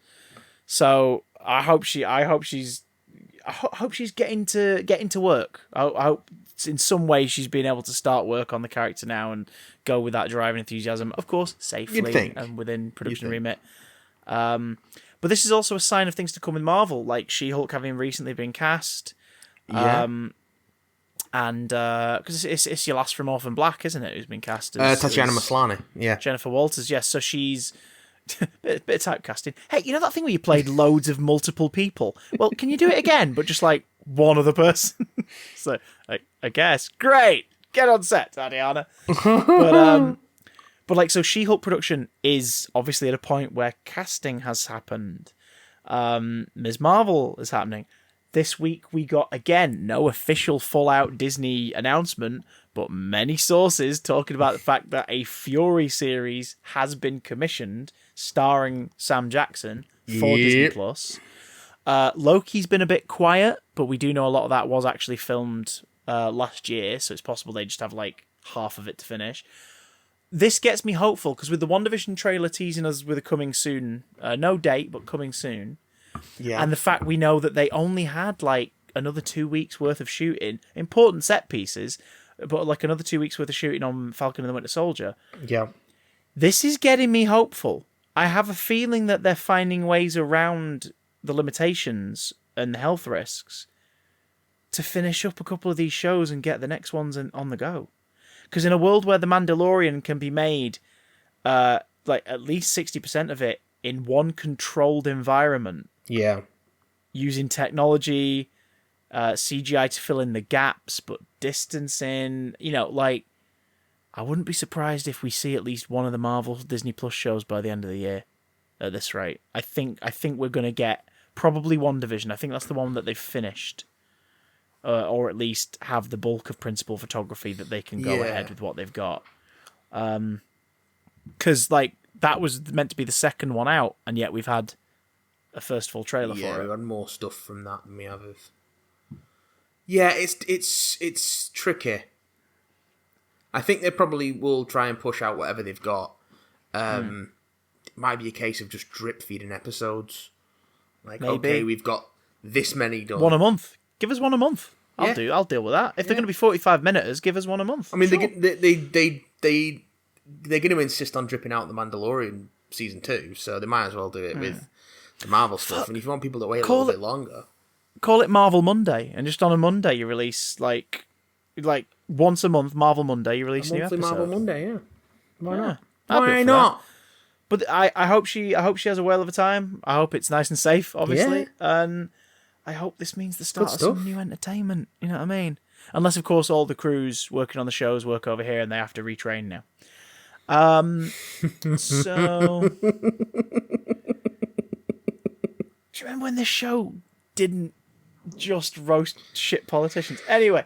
So I hope she's getting to work. I hope in some way she's been able to start work on the character now and go with that drive and enthusiasm, of course, safely and within production remit. But this is also a sign of things to come with Marvel, like She-Hulk having recently been cast. And because it's your last from Orphan Black, isn't it, who's been cast as Tatiana Maslany. Yeah. Jennifer Walters, yes. So she's bit of typecasting. Hey, you know that thing where you played loads of multiple people? Well, can you do it again, but just like one other person? So I guess great. Get on set, Tatiana. But like, so She-Hulk production is obviously at a point where casting has happened. Ms. Marvel is happening. This week we got, again, no official full-out Disney announcement, but many sources talking about the fact that a Fury series has been commissioned, starring Sam Jackson, for Disney+. Loki's been a bit quiet, but we do know a lot of that was actually filmed last year, so it's possible they just have like half of it to finish. This gets me hopeful, because with the WandaVision trailer teasing us with a coming soon, no date, but coming soon, and the fact we know that they only had like another 2 weeks worth of shooting, important set pieces, but like another 2 weeks worth of shooting on Falcon and the Winter Soldier. Yeah. This is getting me hopeful. I have a feeling that they're finding ways around the limitations and the health risks to finish up a couple of these shows and get the next ones on the go. Because in a world where The Mandalorian can be made, like at least 60% of it in one controlled environment, using technology, CGI to fill in the gaps, but distancing, like, I wouldn't be surprised if we see at least one of the Marvel Disney Plus shows by the end of the year. At this rate, I think we're going to get probably WandaVision. I think that's the one that they've finished. or at least have the bulk of principal photography that they can go ahead with what they've got. Because that was meant to be the second one out, and yet we've had a first full trailer for it. Yeah, we've had more stuff from that than we have of... Yeah, it's tricky. I think they probably will try and push out whatever they've got. It might be a case of just drip feeding episodes. Like, maybe. Okay, we've got this many done. One a month. Give us one a month. I'll deal with that. If they're going to be 45 minutes, give us one a month. I mean, sure. They're going to insist on dripping out the Mandalorian season 2, so they might as well do it with the Marvel stuff. And if you want people to wait a little bit longer, call it Marvel Monday, and just on a Monday you release like once a month. Marvel Monday, you release a new episode. Marvel Monday, yeah. Why not? Why not? But I hope she has a whale of a time. I hope it's nice and safe, obviously, and I hope this means the start of some new entertainment. You know what I mean? Unless, of course, all the crews working on the shows work over here and they have to retrain now. So, do you remember when this show didn't just roast shit politicians? Anyway,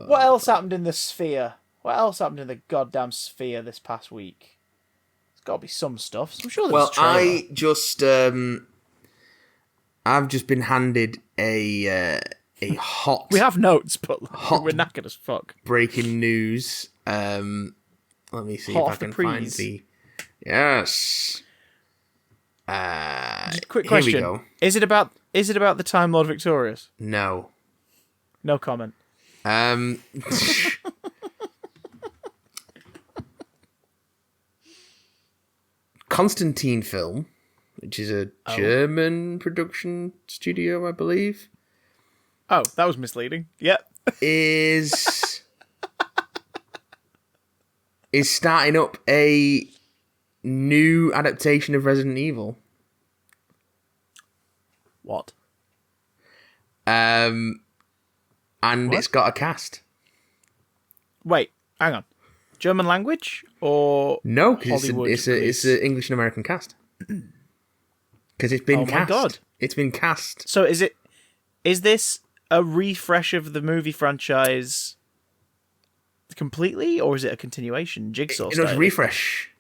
what else happened in the sphere? What else happened in the goddamn sphere this past week? There's got to be some stuff. I'm sure there's a trailer. I've just been handed a hot... We have notes, but we're knackered as fuck. Breaking news. Let me see if I can find the... Yes. Just a quick question. Here we go. Is it about the Time Lord Victorious? No. No comment. Constantine Film, which is a German production studio, I believe. Oh, that was misleading. Yep. Is starting up a new adaptation of Resident Evil. What? And it's got a cast. Wait, hang on. German language or no? Because it's an English and American cast. Because it's been cast. Oh my god! It's been cast. So is this a refresh of the movie franchise completely, or is it a continuation? Jigsaw style? It was a refresh.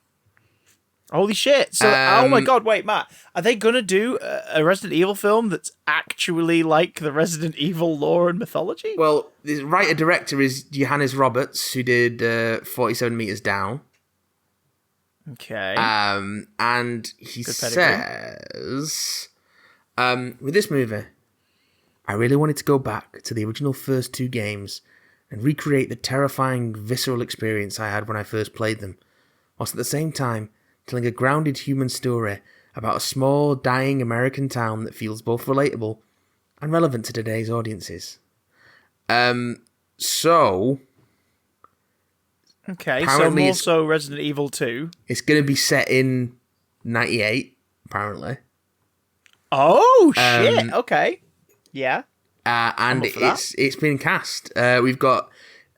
Holy shit! So, oh my god! Wait, Matt, are they gonna do a Resident Evil film that's actually like the Resident Evil lore and mythology? Well, the writer-director is Johannes Roberts, who did 47 Meters Down. Okay. And he says, with this movie, I really wanted to go back to the original first 2 games and recreate the terrifying, visceral experience I had when I first played them, whilst at the same time telling a grounded human story about a small, dying American town that feels both relatable and relevant to today's audiences. So... Okay, so more so Resident Evil 2. It's going to be set in 98, apparently. Oh, shit, okay. Yeah. And it's been cast. We've got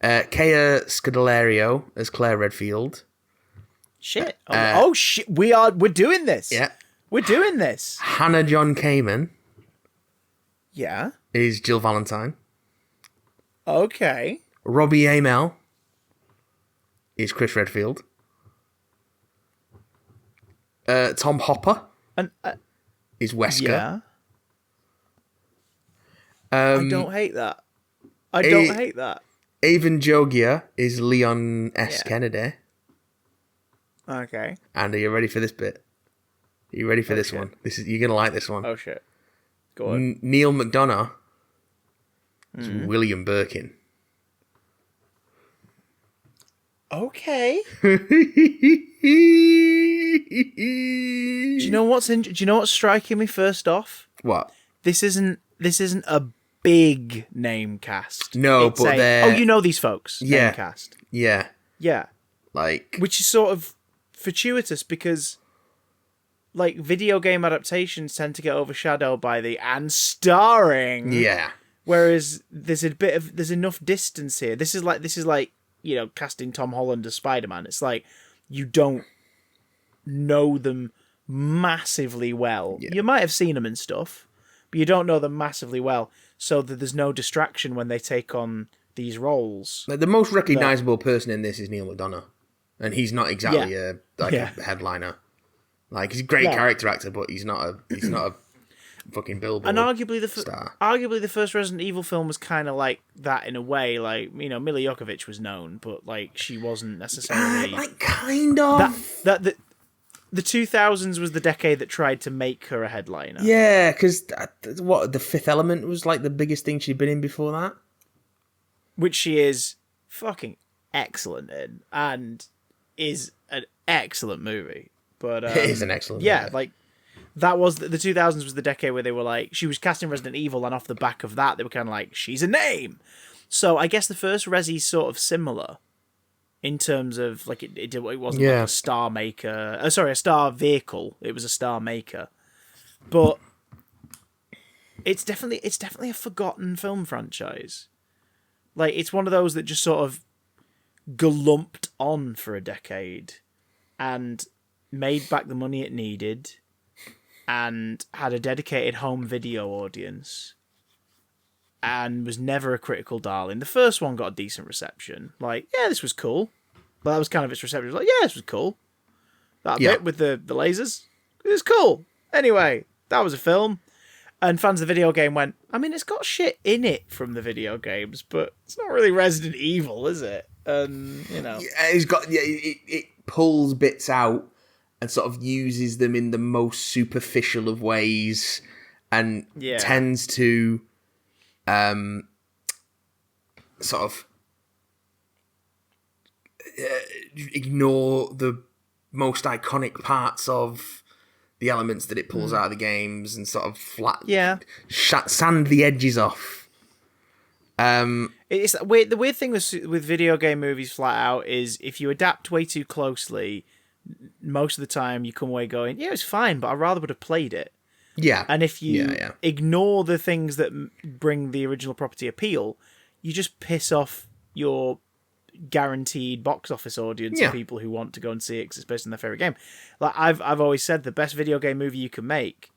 Kea Scodelario as Claire Redfield. Shit. Shit. We're doing this. Yeah. We're doing this. Hannah John Kamen. Yeah. Is Jill Valentine. Okay. Robbie Amell is Chris Redfield. Tom Hopper is Wesker. Yeah. I don't hate that. I don't hate that. Avon Jogia is Leon S. Kennedy. Okay. And are you ready for this bit? Are you ready for this one? You're gonna like this one. Oh shit. Go on. Neil McDonough is William Birkin. Okay. Do you know what's striking me first off? What? This isn't a big name cast. No, but they're... Oh, you know these folks. Yeah. Name cast. Yeah. Yeah. Which is sort of fortuitous because video game adaptations tend to get overshadowed by the and starring. Yeah. Whereas there's enough distance here. This is like casting Tom Holland as Spider-Man. It's like you don't know them massively well. Yeah. You might have seen them and stuff, but but you don't know them massively well, so that there's no distraction when they take on these roles. Like, the most recognisable person in this is Neil McDonough, and he's not exactly a headliner. Like, he's a great character actor, but he's not a fucking billboard. And arguably star. Arguably the first Resident Evil film was kind of like that in a way. Like, you know, Mila Jovovich was known, but like she wasn't necessarily like kind of that. The 2000s was the decade that tried to make her a headliner. Yeah, because The Fifth Element was like the biggest thing she'd been in before that, which she is fucking excellent in, and is an excellent movie. But it is an excellent movie. Yeah, like that was the 2000s was the decade where they were like, she was casting Resident Evil, and off the back of that they were kind of like, she's a name. So I guess the first Resi's sort of similar in terms of like it wasn't like a star maker. A star vehicle. It was a star maker, but it's definitely a forgotten film franchise. Like, it's one of those that just sort of glumped on for a decade and made back the money it needed and had a dedicated home video audience and was never a critical darling. The first one got a decent reception. Like, yeah, this was cool. But that was kind of its reception. It was like, yeah, this was cool. That bit with the lasers, it was cool. Anyway, that was a film. And fans of the video game went, I mean, it's got shit in it from the video games, but it's not really Resident Evil, is it? And, you know. Yeah, it pulls bits out and sort of uses them in the most superficial of ways and tends to sort of ignore the most iconic parts of the elements that it pulls out of the games and sort of sand the edges off. It's weird. The weird thing with video game movies flat out is if you adapt way too closely, most of the time you come away going, yeah, it's fine, but I rather would have played it. Yeah. And if you ignore the things that bring the original property appeal, you just piss off your guaranteed box office audience of people who want to go and see it because it's based on their favorite game. Like I've always said, the best video game movie you can make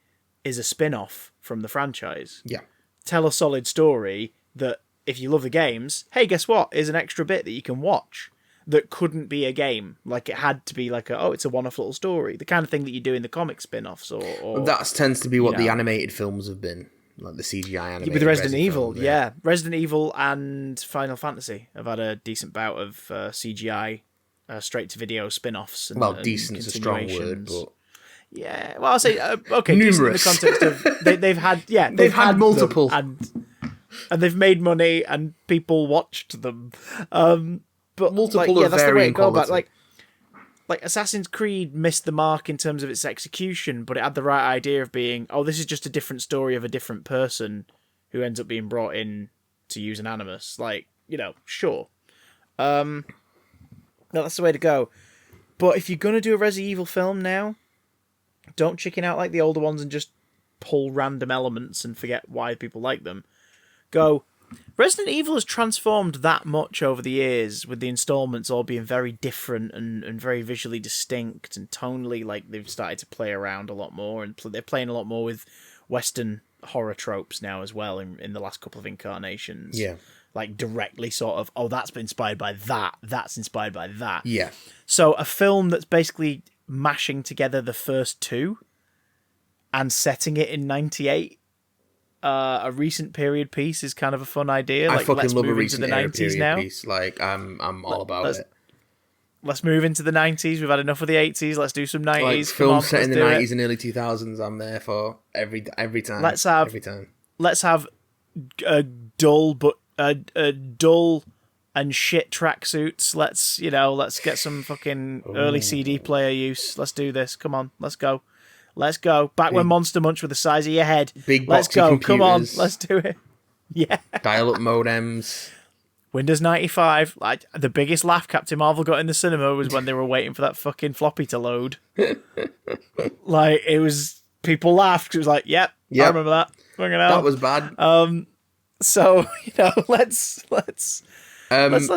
is a spin-off from the franchise. Yeah. Tell a solid story that if you love the games, hey, guess what? Is an extra bit that you can watch that couldn't be a game. Like, it had to be like it's a one-off little story. The kind of thing that you do in the comic spin-offs or that tends to be what the animated films have been. Like the CGI animated. With Resident Evil, Resident Evil and Final Fantasy have had a decent bout of CGI straight-to-video spin-offs. And, decent's a strong word, but... Yeah, well, I'll say, okay, numerous. In the context of... They've had multiple. And they've made money, and people watched them. But multiple of that's the way it quality. But like Assassin's Creed missed the mark in terms of its execution, but it had the right idea of being, this is just a different story of a different person who ends up being brought in to use an animus. Like, sure. No, that's the way to go. But if you're going to do a Resident Evil film now, don't chicken out like the older ones and just pull random elements and forget why people like them. Go, Resident Evil has transformed that much over the years, with the installments all being very different and very visually distinct and tonally, like they've started to play around a lot more, and they're playing a lot more with Western horror tropes now as well in the last couple of incarnations. Yeah. Like directly sort of, that's been inspired by that, that's inspired by that. Yeah. So a film that's basically mashing together the first two and setting it in 98, a recent period piece is kind of a fun idea. I fucking love a recent period piece. Like, I'm all about it. Let's move into the 90s. We've had enough of the 80s. Let's do some 90s. Like, films set in the 90s and early 2000s, I'm there for every time. Let's have a dull and shit tracksuits. Let's get some fucking early CD player use. Let's do this. Come on, let's go. Back when Monster Munch were the size of your head. Big let's go. Computers, come on, let's do it. Yeah. Dial-up modems. Windows 95. Like, the biggest laugh Captain Marvel got in the cinema was when they were waiting for that fucking floppy to load. Like, it was, people laughed. It was like, yep. I remember that. That was bad. So, let's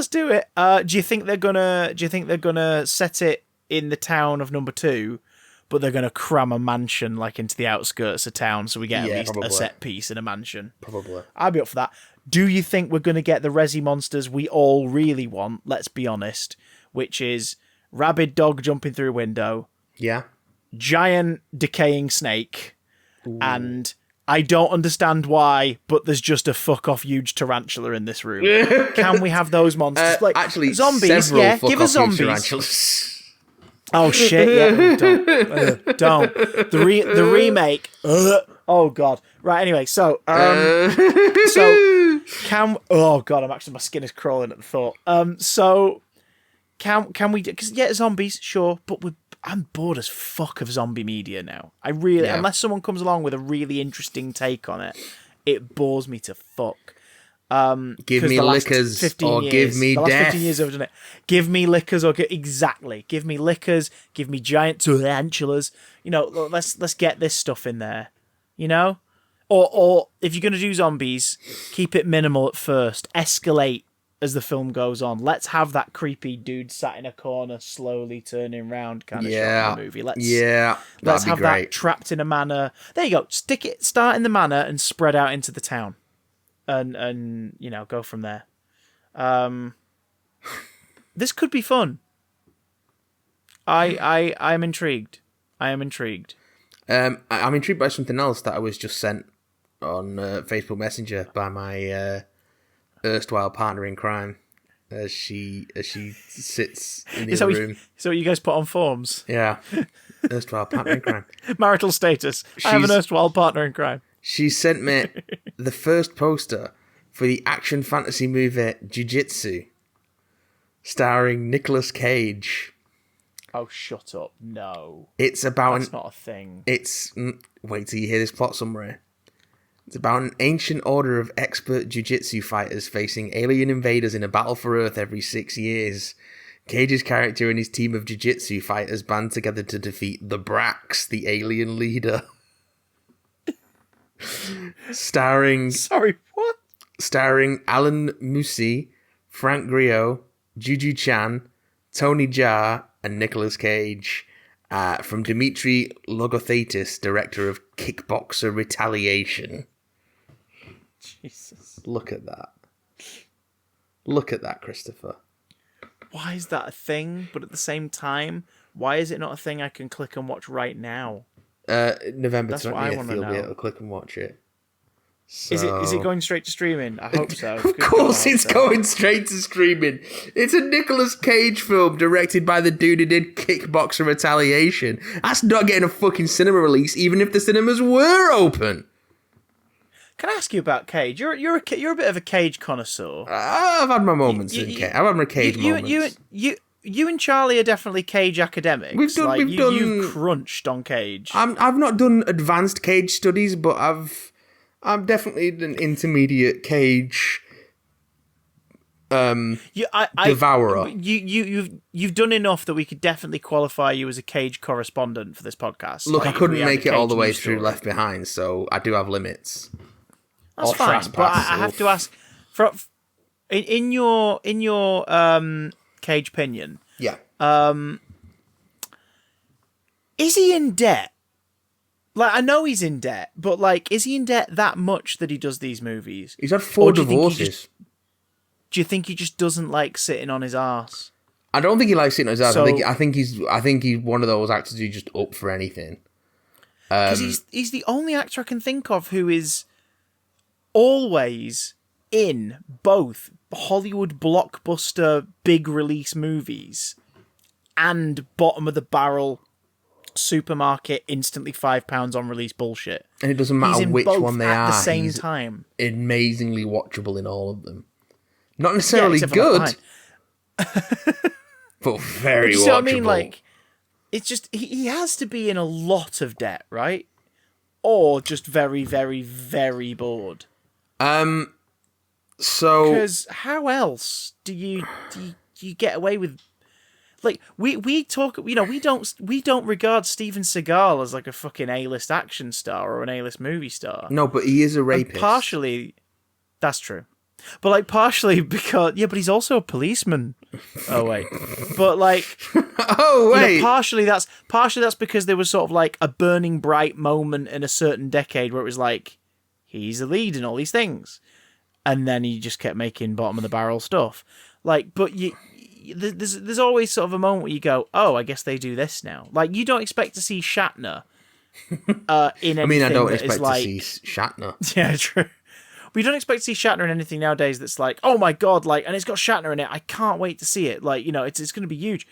do it. Do you think they're gonna set it in the town of number 2, but they're going to cram a mansion like into the outskirts of town, so we get at least probably. a set piece in a mansion. Probably. I'd be up for that. Do you think we're going to get the Resi monsters we all really want? Let's be honest, which is rabid dog jumping through a window, Yeah. giant decaying snake, and I don't understand why, but there's just a fuck off huge tarantula in this room. Can we have those monsters? Like actually, zombies, several yeah, fuck give off us zombies. tarantulas. Oh shit! Yeah, don't. The remake. Oh god. Right. Anyway, so can oh god, my skin is crawling at the thought. So can we? Because zombies, sure, but I'm bored as fuck of zombie media now. I really, unless someone comes along with a really interesting take on it, it bores me to fuck. Give me lickers or give me the last death. 15 years I've done it. Give me lickers or exactly. Give me lickers. Give me giant tarantulas. You know, let's get this stuff in there. You know, or if you're gonna do zombies, keep it minimal at first. Escalate as the film goes on. Let's have that creepy dude sat in a corner, slowly turning round kind of shot in the movie. Let's have great. that trapped in a manor. There you go. Start in the manor and spread out into the town. And you know, go from there. This could be fun. I'm intrigued. I'm intrigued by something else that I was just sent on Facebook Messenger by my erstwhile partner in crime as she sits in the other room. So you guys put on forms? Yeah. Erstwhile partner in crime. Marital status. I have an erstwhile partner in crime. She sent me the first poster for the action fantasy movie Jiu-Jitsu, starring Nicolas Cage. Oh, shut up. No. It's about... That's not a thing. Wait till you hear this plot summary. It's about an ancient order of expert jiu-jitsu fighters facing alien invaders in a battle for Earth every 6 years. Cage's character and his team of jiu-jitsu fighters band together to defeat the Brax, the alien leader. Sorry, what? Starring Alan Musi, Frank Grillo, Juju Chan, Tony Jaa, and Nicolas Cage. From Dimitri Logothetis, director of Kickboxer Retaliation. Jesus. Look at that. Look at that, Christopher. Why is that a thing? But at the same time, why is it not a thing I can click and watch right now? November 20th, you'll be able to click and watch it. So... Is it going straight to streaming? I hope so. Of course it's going straight to streaming. It's a Nicolas Cage film directed by the dude who did Kickboxer Retaliation. That's not getting a fucking cinema release, even if the cinemas were open. Can I ask you about Cage? You're a bit of a Cage connoisseur. I've had my moments in Cage. I've had my Cage moments. You and Charlie are definitely Cage academics. We've done. You've crunched on Cage. I've not done advanced Cage studies, but I'm definitely an intermediate Cage devourer. You've done enough that we could definitely qualify you as a Cage correspondent for this podcast. Look, I couldn't make it all the way through Left Behind, so I do have limits. That's fine, but I have to ask, in your Cage opinion, yeah, is he in debt? Like, I know he's in debt, but like, is he in debt that much that he does these movies? He's had 4 divorces. Do you think he just doesn't like sitting on his arse? I don't think he likes sitting on his arse. I think he's one of those actors who's just up for anything. Because he's the only actor I can think of who is always in both Hollywood blockbuster big release movies and bottom of the barrel supermarket instantly £5 on release bullshit. And it doesn't matter which one they are. At the same time, amazingly watchable in all of them. Not necessarily good, but very watchable. See what I mean? Like, it's just he has to be in a lot of debt, right? Or just very, very, very bored. So because how else do you get away with? Like, we talk, you know, we don't regard Steven Seagal as like a fucking A-list action star or an A-list movie star. No, but he is a rapist. And partially, that's true. But like partially because but he's also a policeman. Oh wait, but like partially that's because there was sort of like a burning bright moment in a certain decade where it was like he's a lead in all these things, and then he just kept making bottom of the barrel stuff. Like, but there's always sort of a moment where you go, oh, I guess they do this now. Like, you don't expect to see Shatner in anything. I mean, I don't expect to see Shatner. Yeah, true. We don't expect to see Shatner in anything nowadays that's like, oh my god, like, and it's got Shatner in it. I can't wait to see it. Like, it's going to be huge.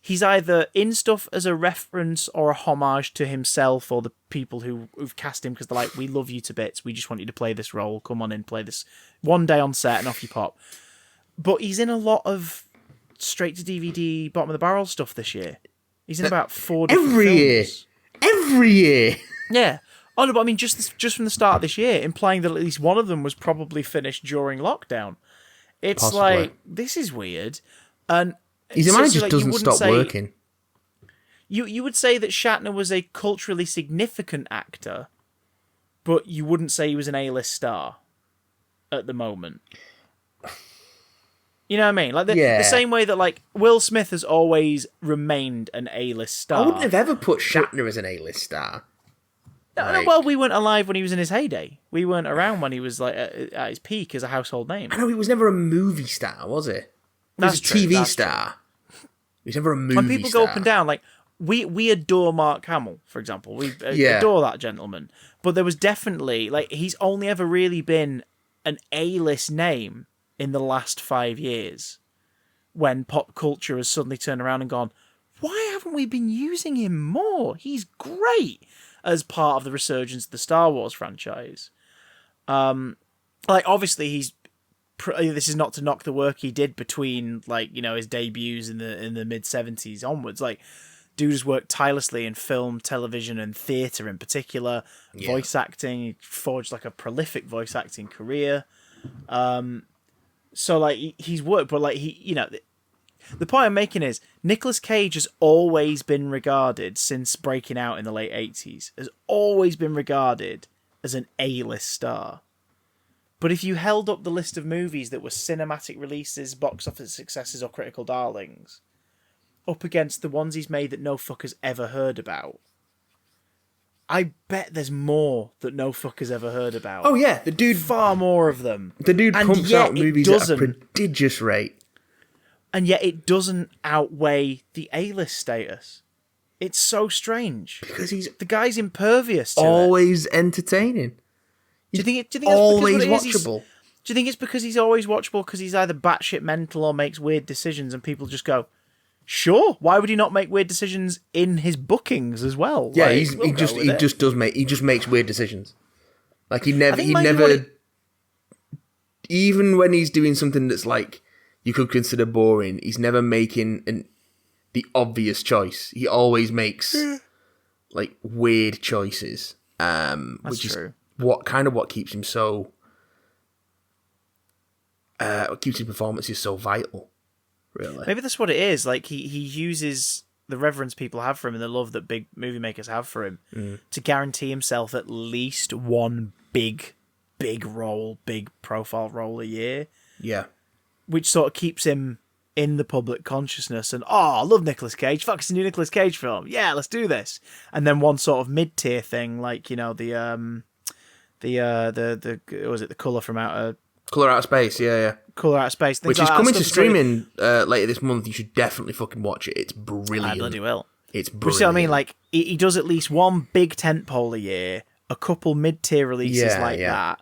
He's either in stuff as a reference or a homage to himself or the people who've cast him because they're like, we love you to bits. We just want you to play this role. Come on in, play this one day on set and off you pop. But he's in a lot of straight to DVD, bottom of the barrel stuff this year. He's in about 4 different films. Every year. Yeah. Oh no, but I mean, just from the start of this year, implying that at least one of them was probably finished during lockdown. It's possibly. Like, this is weird. And his mind just doesn't stop working. You would say that Shatner was a culturally significant actor, but you wouldn't say he was an A-list star at the moment. You know what I mean? Like the same way that like Will Smith has always remained an A-list star. I wouldn't have ever put Shatner as an A-list star. No, well, we weren't alive when he was in his heyday. We weren't around when he was like at his peak as a household name. I know he was never a movie star, was he? He was a TV star. He was never a movie star. When people go up and down, like we adore Mark Hamill, for example. We adore that gentleman. But there was definitely like he's only ever really been an A-list name in the last 5 years, when pop culture has suddenly turned around and gone, why haven't we been using him more? He's great as part of the resurgence of the Star Wars franchise. Like, obviously, this is not to knock the work he did between, like, his debuts in the mid-70s onwards. Like, dude has worked tirelessly in film, television, and theatre in particular. Yeah. Voice acting. He forged, like, a prolific voice acting career. So, like, he's worked, but, like, the point I'm making is Nicolas Cage has always been regarded, since breaking out in the late 80s, has always been regarded as an A-list star. But if you held up the list of movies that were cinematic releases, box office successes, or critical darlings, up against the ones he's made that no fucker's ever heard about, I bet there's more that no fucker's ever heard about. Oh yeah, the dude... Far more of them. The dude pumps out movies at a prodigious rate. And yet it doesn't outweigh the A-list status. It's so strange. Because the guy's impervious to always entertaining. Do you think that's always watchable? Do you think it's because he's always watchable because he's either batshit mental or makes weird decisions and people just go, sure, why would he not make weird decisions in his bookings as well? Yeah, like, he just makes weird decisions. Like he never even when he's doing something that's like you could consider boring, he's never making the obvious choice. He always makes like weird choices, which is what keeps him so. What keeps his performances so vital, really. Maybe that's what it is. Like he uses the reverence people have for him and the love that big movie makers have for him to guarantee himself at least one big role, big profile role a year. Yeah. Which sort of keeps him in the public consciousness and, I love Nicolas Cage. Fuck, it's a new Nicolas Cage film. Yeah, let's do this. And then one sort of mid-tier thing, like, the Colour from Outer... Colour Out of Space, yeah. Colour Out of Space. Which is coming to streaming later this month. You should definitely fucking watch it. It's brilliant. I bloody will. It's brilliant. But you see what I mean? Like, he does at least one big tentpole a year, a couple mid-tier releases that.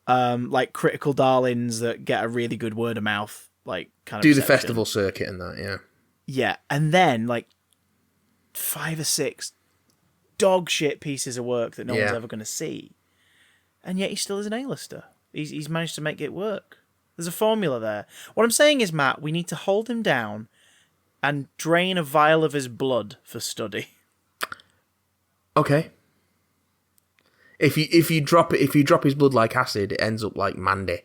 Like critical darlings that get a really good word of mouth, like kind of do the festival circuit and that, yeah, and then like 5 or 6 dog shit pieces of work that no one's ever going to see, and yet he still is an A-lister. He's managed to make it work. There's a formula there. What I'm saying is, Matt, we need to hold him down and drain a vial of his blood for study. Okay. If you drop his blood like acid, it ends up like Mandy.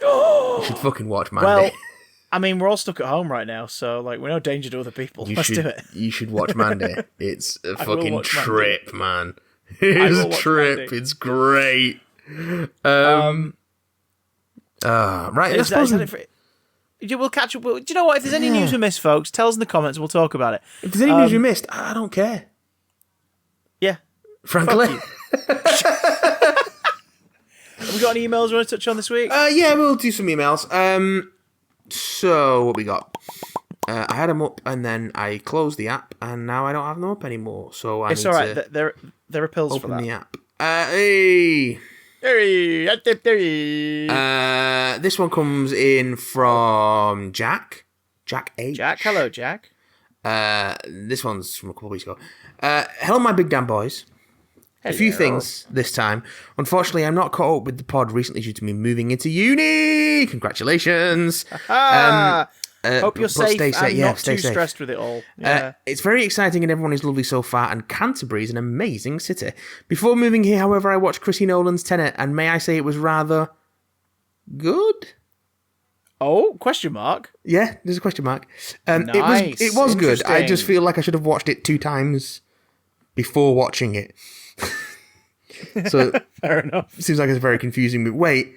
You should fucking watch Mandy. Well, I mean, we're all stuck at home right now, so like we're no danger to other people. Let's do it. You should watch Mandy. It's a fucking trip, man. It's a trip. Mandy. It's great. Right. Is that it for, we'll catch up. Do you know what? If there's any news we missed, folks, tell us in the comments. We'll talk about it. If there's any news we missed, I don't care. Yeah. Frankly. Have we got any emails we want to touch on this week? Yeah, we'll do some emails. So what we got? I had them up and then I closed the app and now I don't have them up anymore. So it's all right. There are pills for that. Open the app. Hey. This one comes in from Jack. Jack H. Jack, hello, Jack. This one's from a couple of weeks ago. Hello, my big damn boys. Hello. A few things this time. Unfortunately, I'm not caught up with the pod recently due to me moving into uni. Congratulations. Hope you're safe and not too stressed with it all. Yeah. It's very exciting and everyone is lovely so far, and Canterbury is an amazing city. Before moving here, however, I watched Chrissy Nolan's Tenet, and may I say it was rather good? Oh, question mark? Yeah, there's a question mark. Nice. It was good. I just feel like I should have watched it 2 times before watching it. So fair enough. Seems like it's very confusing. But wait,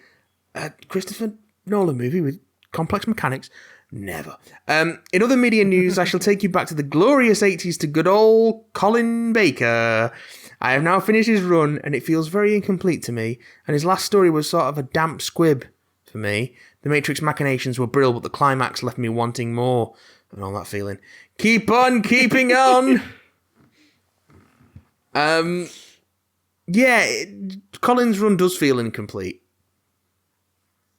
Christopher Nolan movie with complex mechanics? Never. In other media news, I shall take you back to the glorious 80s to good old Colin Baker. I have now finished his run, and it feels very incomplete to me, and his last story was sort of a damp squib for me. The Matrix machinations were brilliant, but the climax left me wanting more, and all that feeling. Keep on keeping on! Yeah, Colin's run does feel incomplete.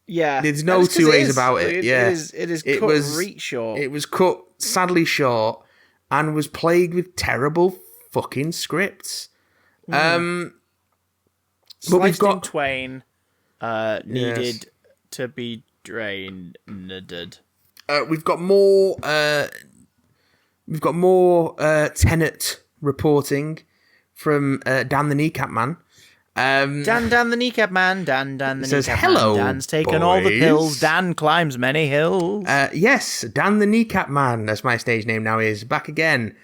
Yeah, there's no two ways about it. It is cut reet short. It was cut sadly short and was plagued with terrible fucking scripts. But we've got twain needed to be drained. We've got more. We've got more Tenet reporting from Dan the Kneecap Man. Dan the Kneecap Man. Dan the says, Kneecap hello, Man. Dan's taken boys. all the pills. Dan climbs many hills. Yes, Dan the Kneecap Man, as my stage name now is, back again.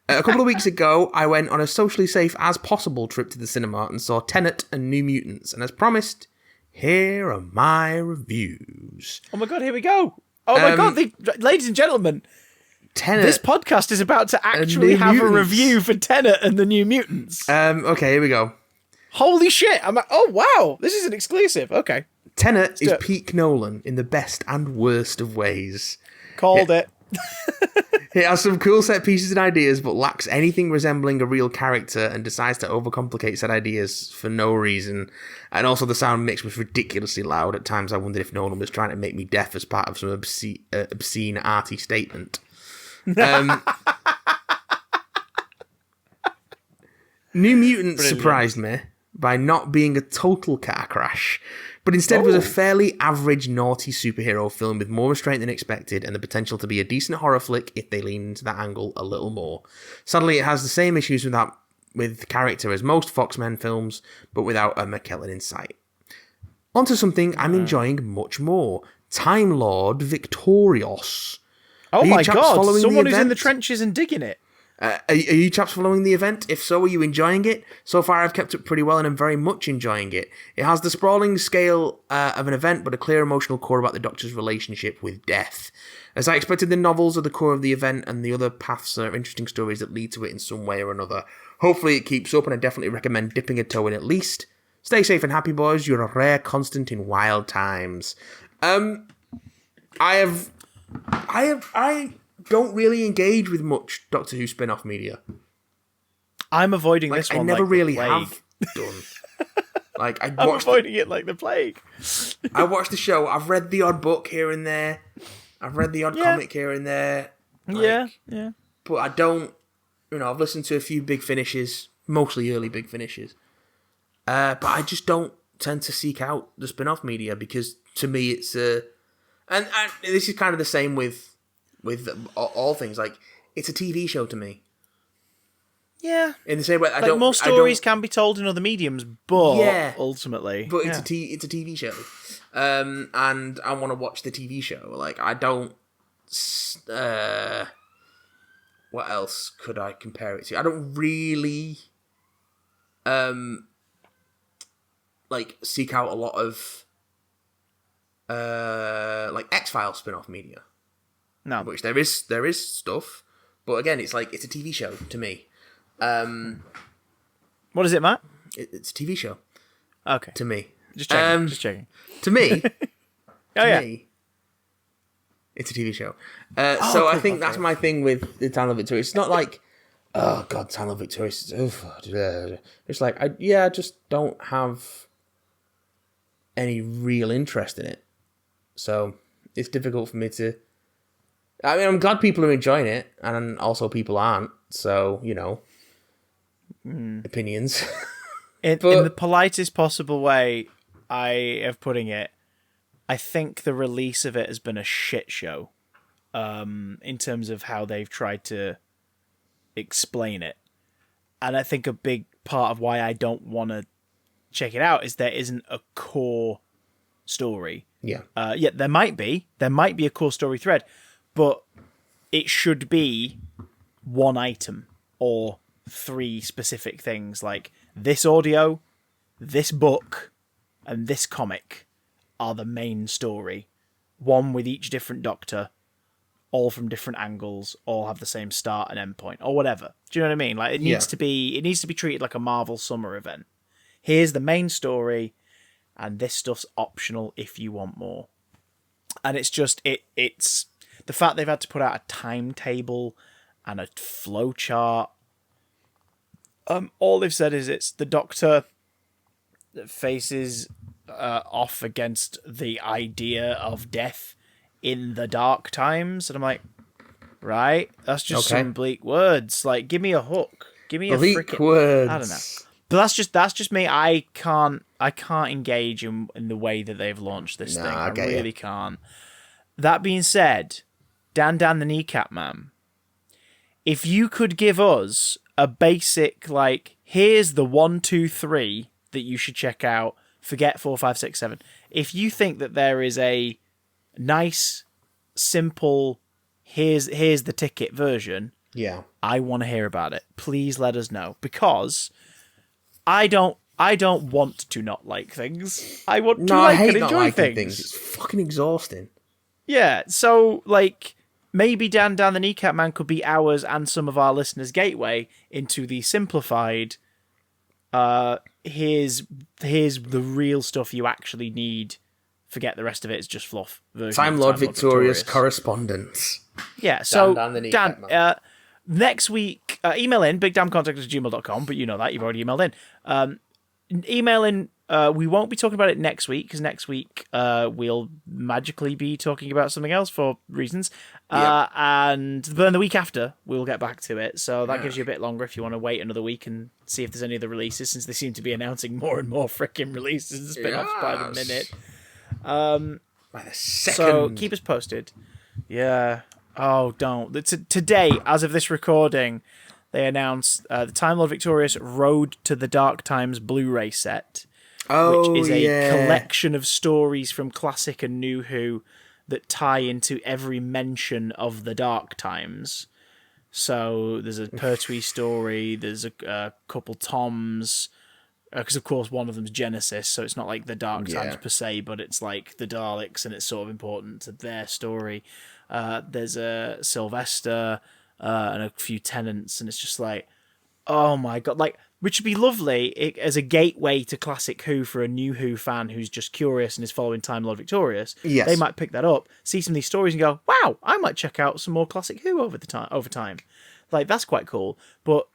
A couple of weeks ago, I went on a socially safe as possible trip to the cinema and saw Tenet and New Mutants. And as promised, here are my reviews. Oh my god, here we go. Oh my god, ladies and gentlemen, Tenet, this podcast is about to actually have a review for Tenet and the New Mutants. Okay, here we go. Holy shit! I'm like, oh wow, this is an exclusive. Okay. Tenet is peak Nolan in the best and worst of ways. Called it. It has some cool set pieces and ideas, but lacks anything resembling a real character and decides to overcomplicate said ideas for no reason. And also the sound mix was ridiculously loud. At times I wondered if Nolan was trying to make me deaf as part of some obscene arty statement. New Mutants surprised me by not being a total car crash, but instead was a fairly average naughty superhero film with more restraint than expected and the potential to be a decent horror flick if they lean into that angle a little more. Sadly, it has the same issues with character as most Fox-Men films, but without a McKellen in sight. Onto something I'm enjoying much more. Time Lord Victorious. Oh my god, someone who's in the trenches and digging it. Are you chaps following the event? If so, are you enjoying it? So far, I've kept up pretty well and I'm very much enjoying it. It has the sprawling scale of an event, but a clear emotional core about the Doctor's relationship with death. As I expected, the novels are the core of the event, and the other paths are interesting stories that lead to it in some way or another. Hopefully, it keeps up, and I definitely recommend dipping a toe in at least. Stay safe and happy, boys. You're a rare constant in wild times. I don't really engage with much Doctor Who spin-off media. I'm avoiding this one. I never like really the have done. I'm avoiding it like the plague. I watched the show. I've read the odd book here and there. I've read the odd comic here and there. Yeah. But I don't. I've listened to a few big finishes, mostly early big finishes. But I just don't tend to seek out the spin-off media because to me it's and this is kind of the same with all things. Like, it's a TV show to me. Yeah. In the same way, more stories can be told in other mediums, but ultimately, it's a TV show, and I want to watch the TV show. Like, I don't. What else could I compare it to? I don't really, seek out a lot of like X-Files spin-off media. No. Which there is stuff, but again, it's like, it's a TV show to me. What is it, Matt? It's a TV show. Okay. To me. Just checking. Just checking. To me. Oh, me, it's a TV show. So cool. I think that's my thing with the Town of Victorious. It's not like, oh god, Town of Victorious. It's like, I just don't have any real interest in it. So it's difficult for me to. I mean, I'm glad people are enjoying it, and also people aren't. So, opinions. In the politest possible way of putting it, I think the release of it has been a shit show, in terms of how they've tried to explain it. And I think a big part of why I don't want to check it out is there isn't a core story. Yeah. There might be a core story thread, but it should be one item or 3 specific things, like this audio, this book, and this comic are the main story. One with each different Doctor, all from different angles, all have the same start and end point, or whatever. Do you know what I mean? Like, it needs to be treated like a Marvel summer event. Here's the main story, and this stuff's optional if you want more. And it's just it's the fact they've had to put out a timetable and a flow chart. All they've said is it's the Doctor that faces off against the idea of death in the dark times, and I'm like, right, that's just some bleak words. Like, give me a hook, give me bleak a freaking words. I don't know. But that's just me. I can't engage in the way that they've launched this thing. I really can't. That being said, Dan the Kneecap Man, if you could give us a basic, like, here's the 1, 2, 3 that you should check out, forget 4, 5, 6, 7. If you think that there is a nice, simple, here's the ticket version, I want to hear about it. Please let us know, because I don't want to not like things. I want to like and enjoy things. It's fucking exhausting. Yeah, so, like, maybe Dan the Kneecap Man could be ours and some of our listeners' gateway into the simplified, here's the real stuff you actually need. Forget the rest of it, it's just fluff version. Time Lord Victorious correspondence. Yeah, so Dan, next week, email in, bigdamcontact@gmail.com, but you know that, you've already emailed in. Email in, we won't be talking about it next week, because next week we'll magically be talking about something else for reasons. And then the week after, we'll get back to it. So that gives you a bit longer if you want to wait another week and see if there's any other releases, since they seem to be announcing more and more freaking releases and spin-offs by the minute. By the second. So keep us posted. Yeah. Oh, don't. Today, as of this recording, they announced the Time Lord Victorious Road to the Dark Times Blu-ray set, which is a collection of stories from classic and new Who that tie into every mention of the Dark Times. So there's a Pertwee story, there's a couple Toms, because of course one of them's Genesis, so it's not like the Dark Times per se, but it's like the Daleks, and it's sort of important to their story. There's a Sylvester and a few Tennants, and it's just like, oh my god, like, which would be lovely as a gateway to classic Who for a new Who fan who's just curious and is following Time Lord Victorious. Yes. They might pick that up, see some of these stories, and go, wow, I might check out some more classic Who over time. Like, that's quite cool. But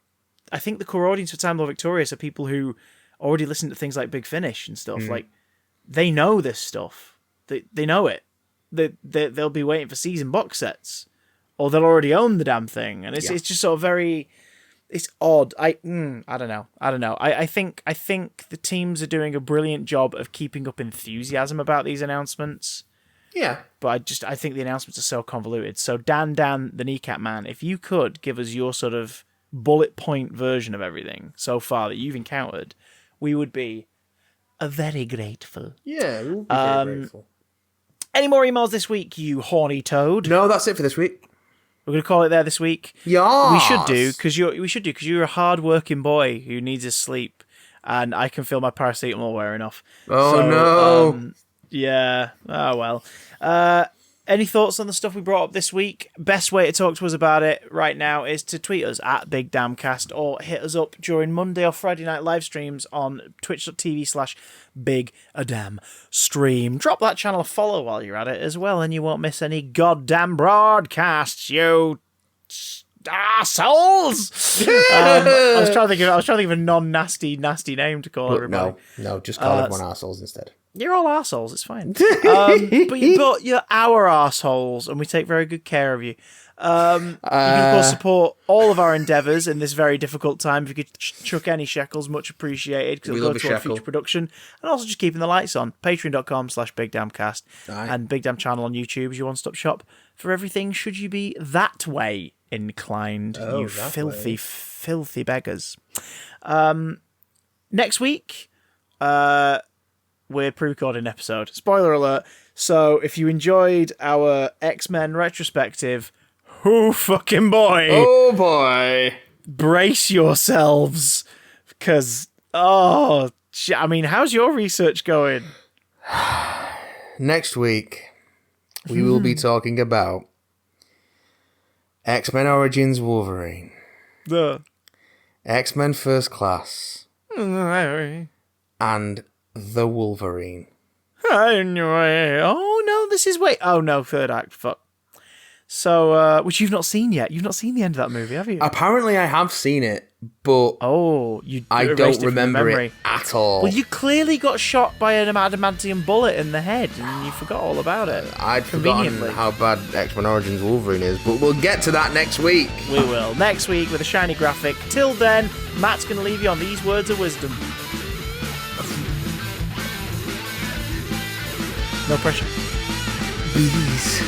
I think the core audience for Time Lord Victorious are people who already listen to things like Big Finish and stuff. Like, they know this stuff. They know it. They'll be waiting for season box sets, or they'll already own the damn thing, and it's just sort of very, it's odd. I don't know. I think the teams are doing a brilliant job of keeping up enthusiasm about these announcements. Yeah, but I think the announcements are so convoluted. So Dan the Kneecap Man, if you could give us your sort of bullet point version of everything so far that you've encountered, we would be very grateful. Yeah, we would be very grateful. Any more emails this week, you horny toad? No, that's it for this week. We're going to call it there this week. Yeah, we should do, because you're a hard-working boy who needs his sleep, and I can feel my paracetamol wearing off. Oh, no. Yeah. Oh, well. Any thoughts on the stuff we brought up this week? Best way to talk to us about it right now is to tweet us at BigDamnCast or hit us up during Monday or Friday night live streams on twitch.tv/BigADamnStream. Drop that channel a follow while you're at it as well, and you won't miss any goddamn broadcasts, you assholes. I was trying to think of a non-nasty name to call everybody. No, just call everyone assholes instead. You're all arseholes, it's fine. But you're our arseholes, and we take very good care of you. You can, of course, support all of our endeavours in this very difficult time. If you could chuck any shekels, much appreciated, because it'll go to our future production. And also just keeping the lights on. Patreon.com/BigDamnCast and Big Damn Channel on YouTube is your one-stop shop for everything should you be that way inclined, you filthy beggars. Next week, we're pre-recording an episode. Spoiler alert. So if you enjoyed our X-Men retrospective, oh fucking boy. Oh boy. Brace yourselves. Because, how's your research going? Next week, we will be talking about X-Men Origins Wolverine. X-Men First Class. And The Wolverine. Oh no, this is third act. Fuck. So, which you've not seen yet. You've not seen the end of that movie, have you? Apparently, I have seen it, but I don't remember it at all. Well, you clearly got shot by an adamantium bullet in the head, and you forgot all about it. I'd forgotten how bad X-Men Origins Wolverine is, but we'll get to that next week. We will next week with a shiny graphic. Till then, Matt's going to leave you on these words of wisdom. No pressure. Bees.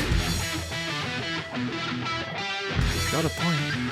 He's got a point.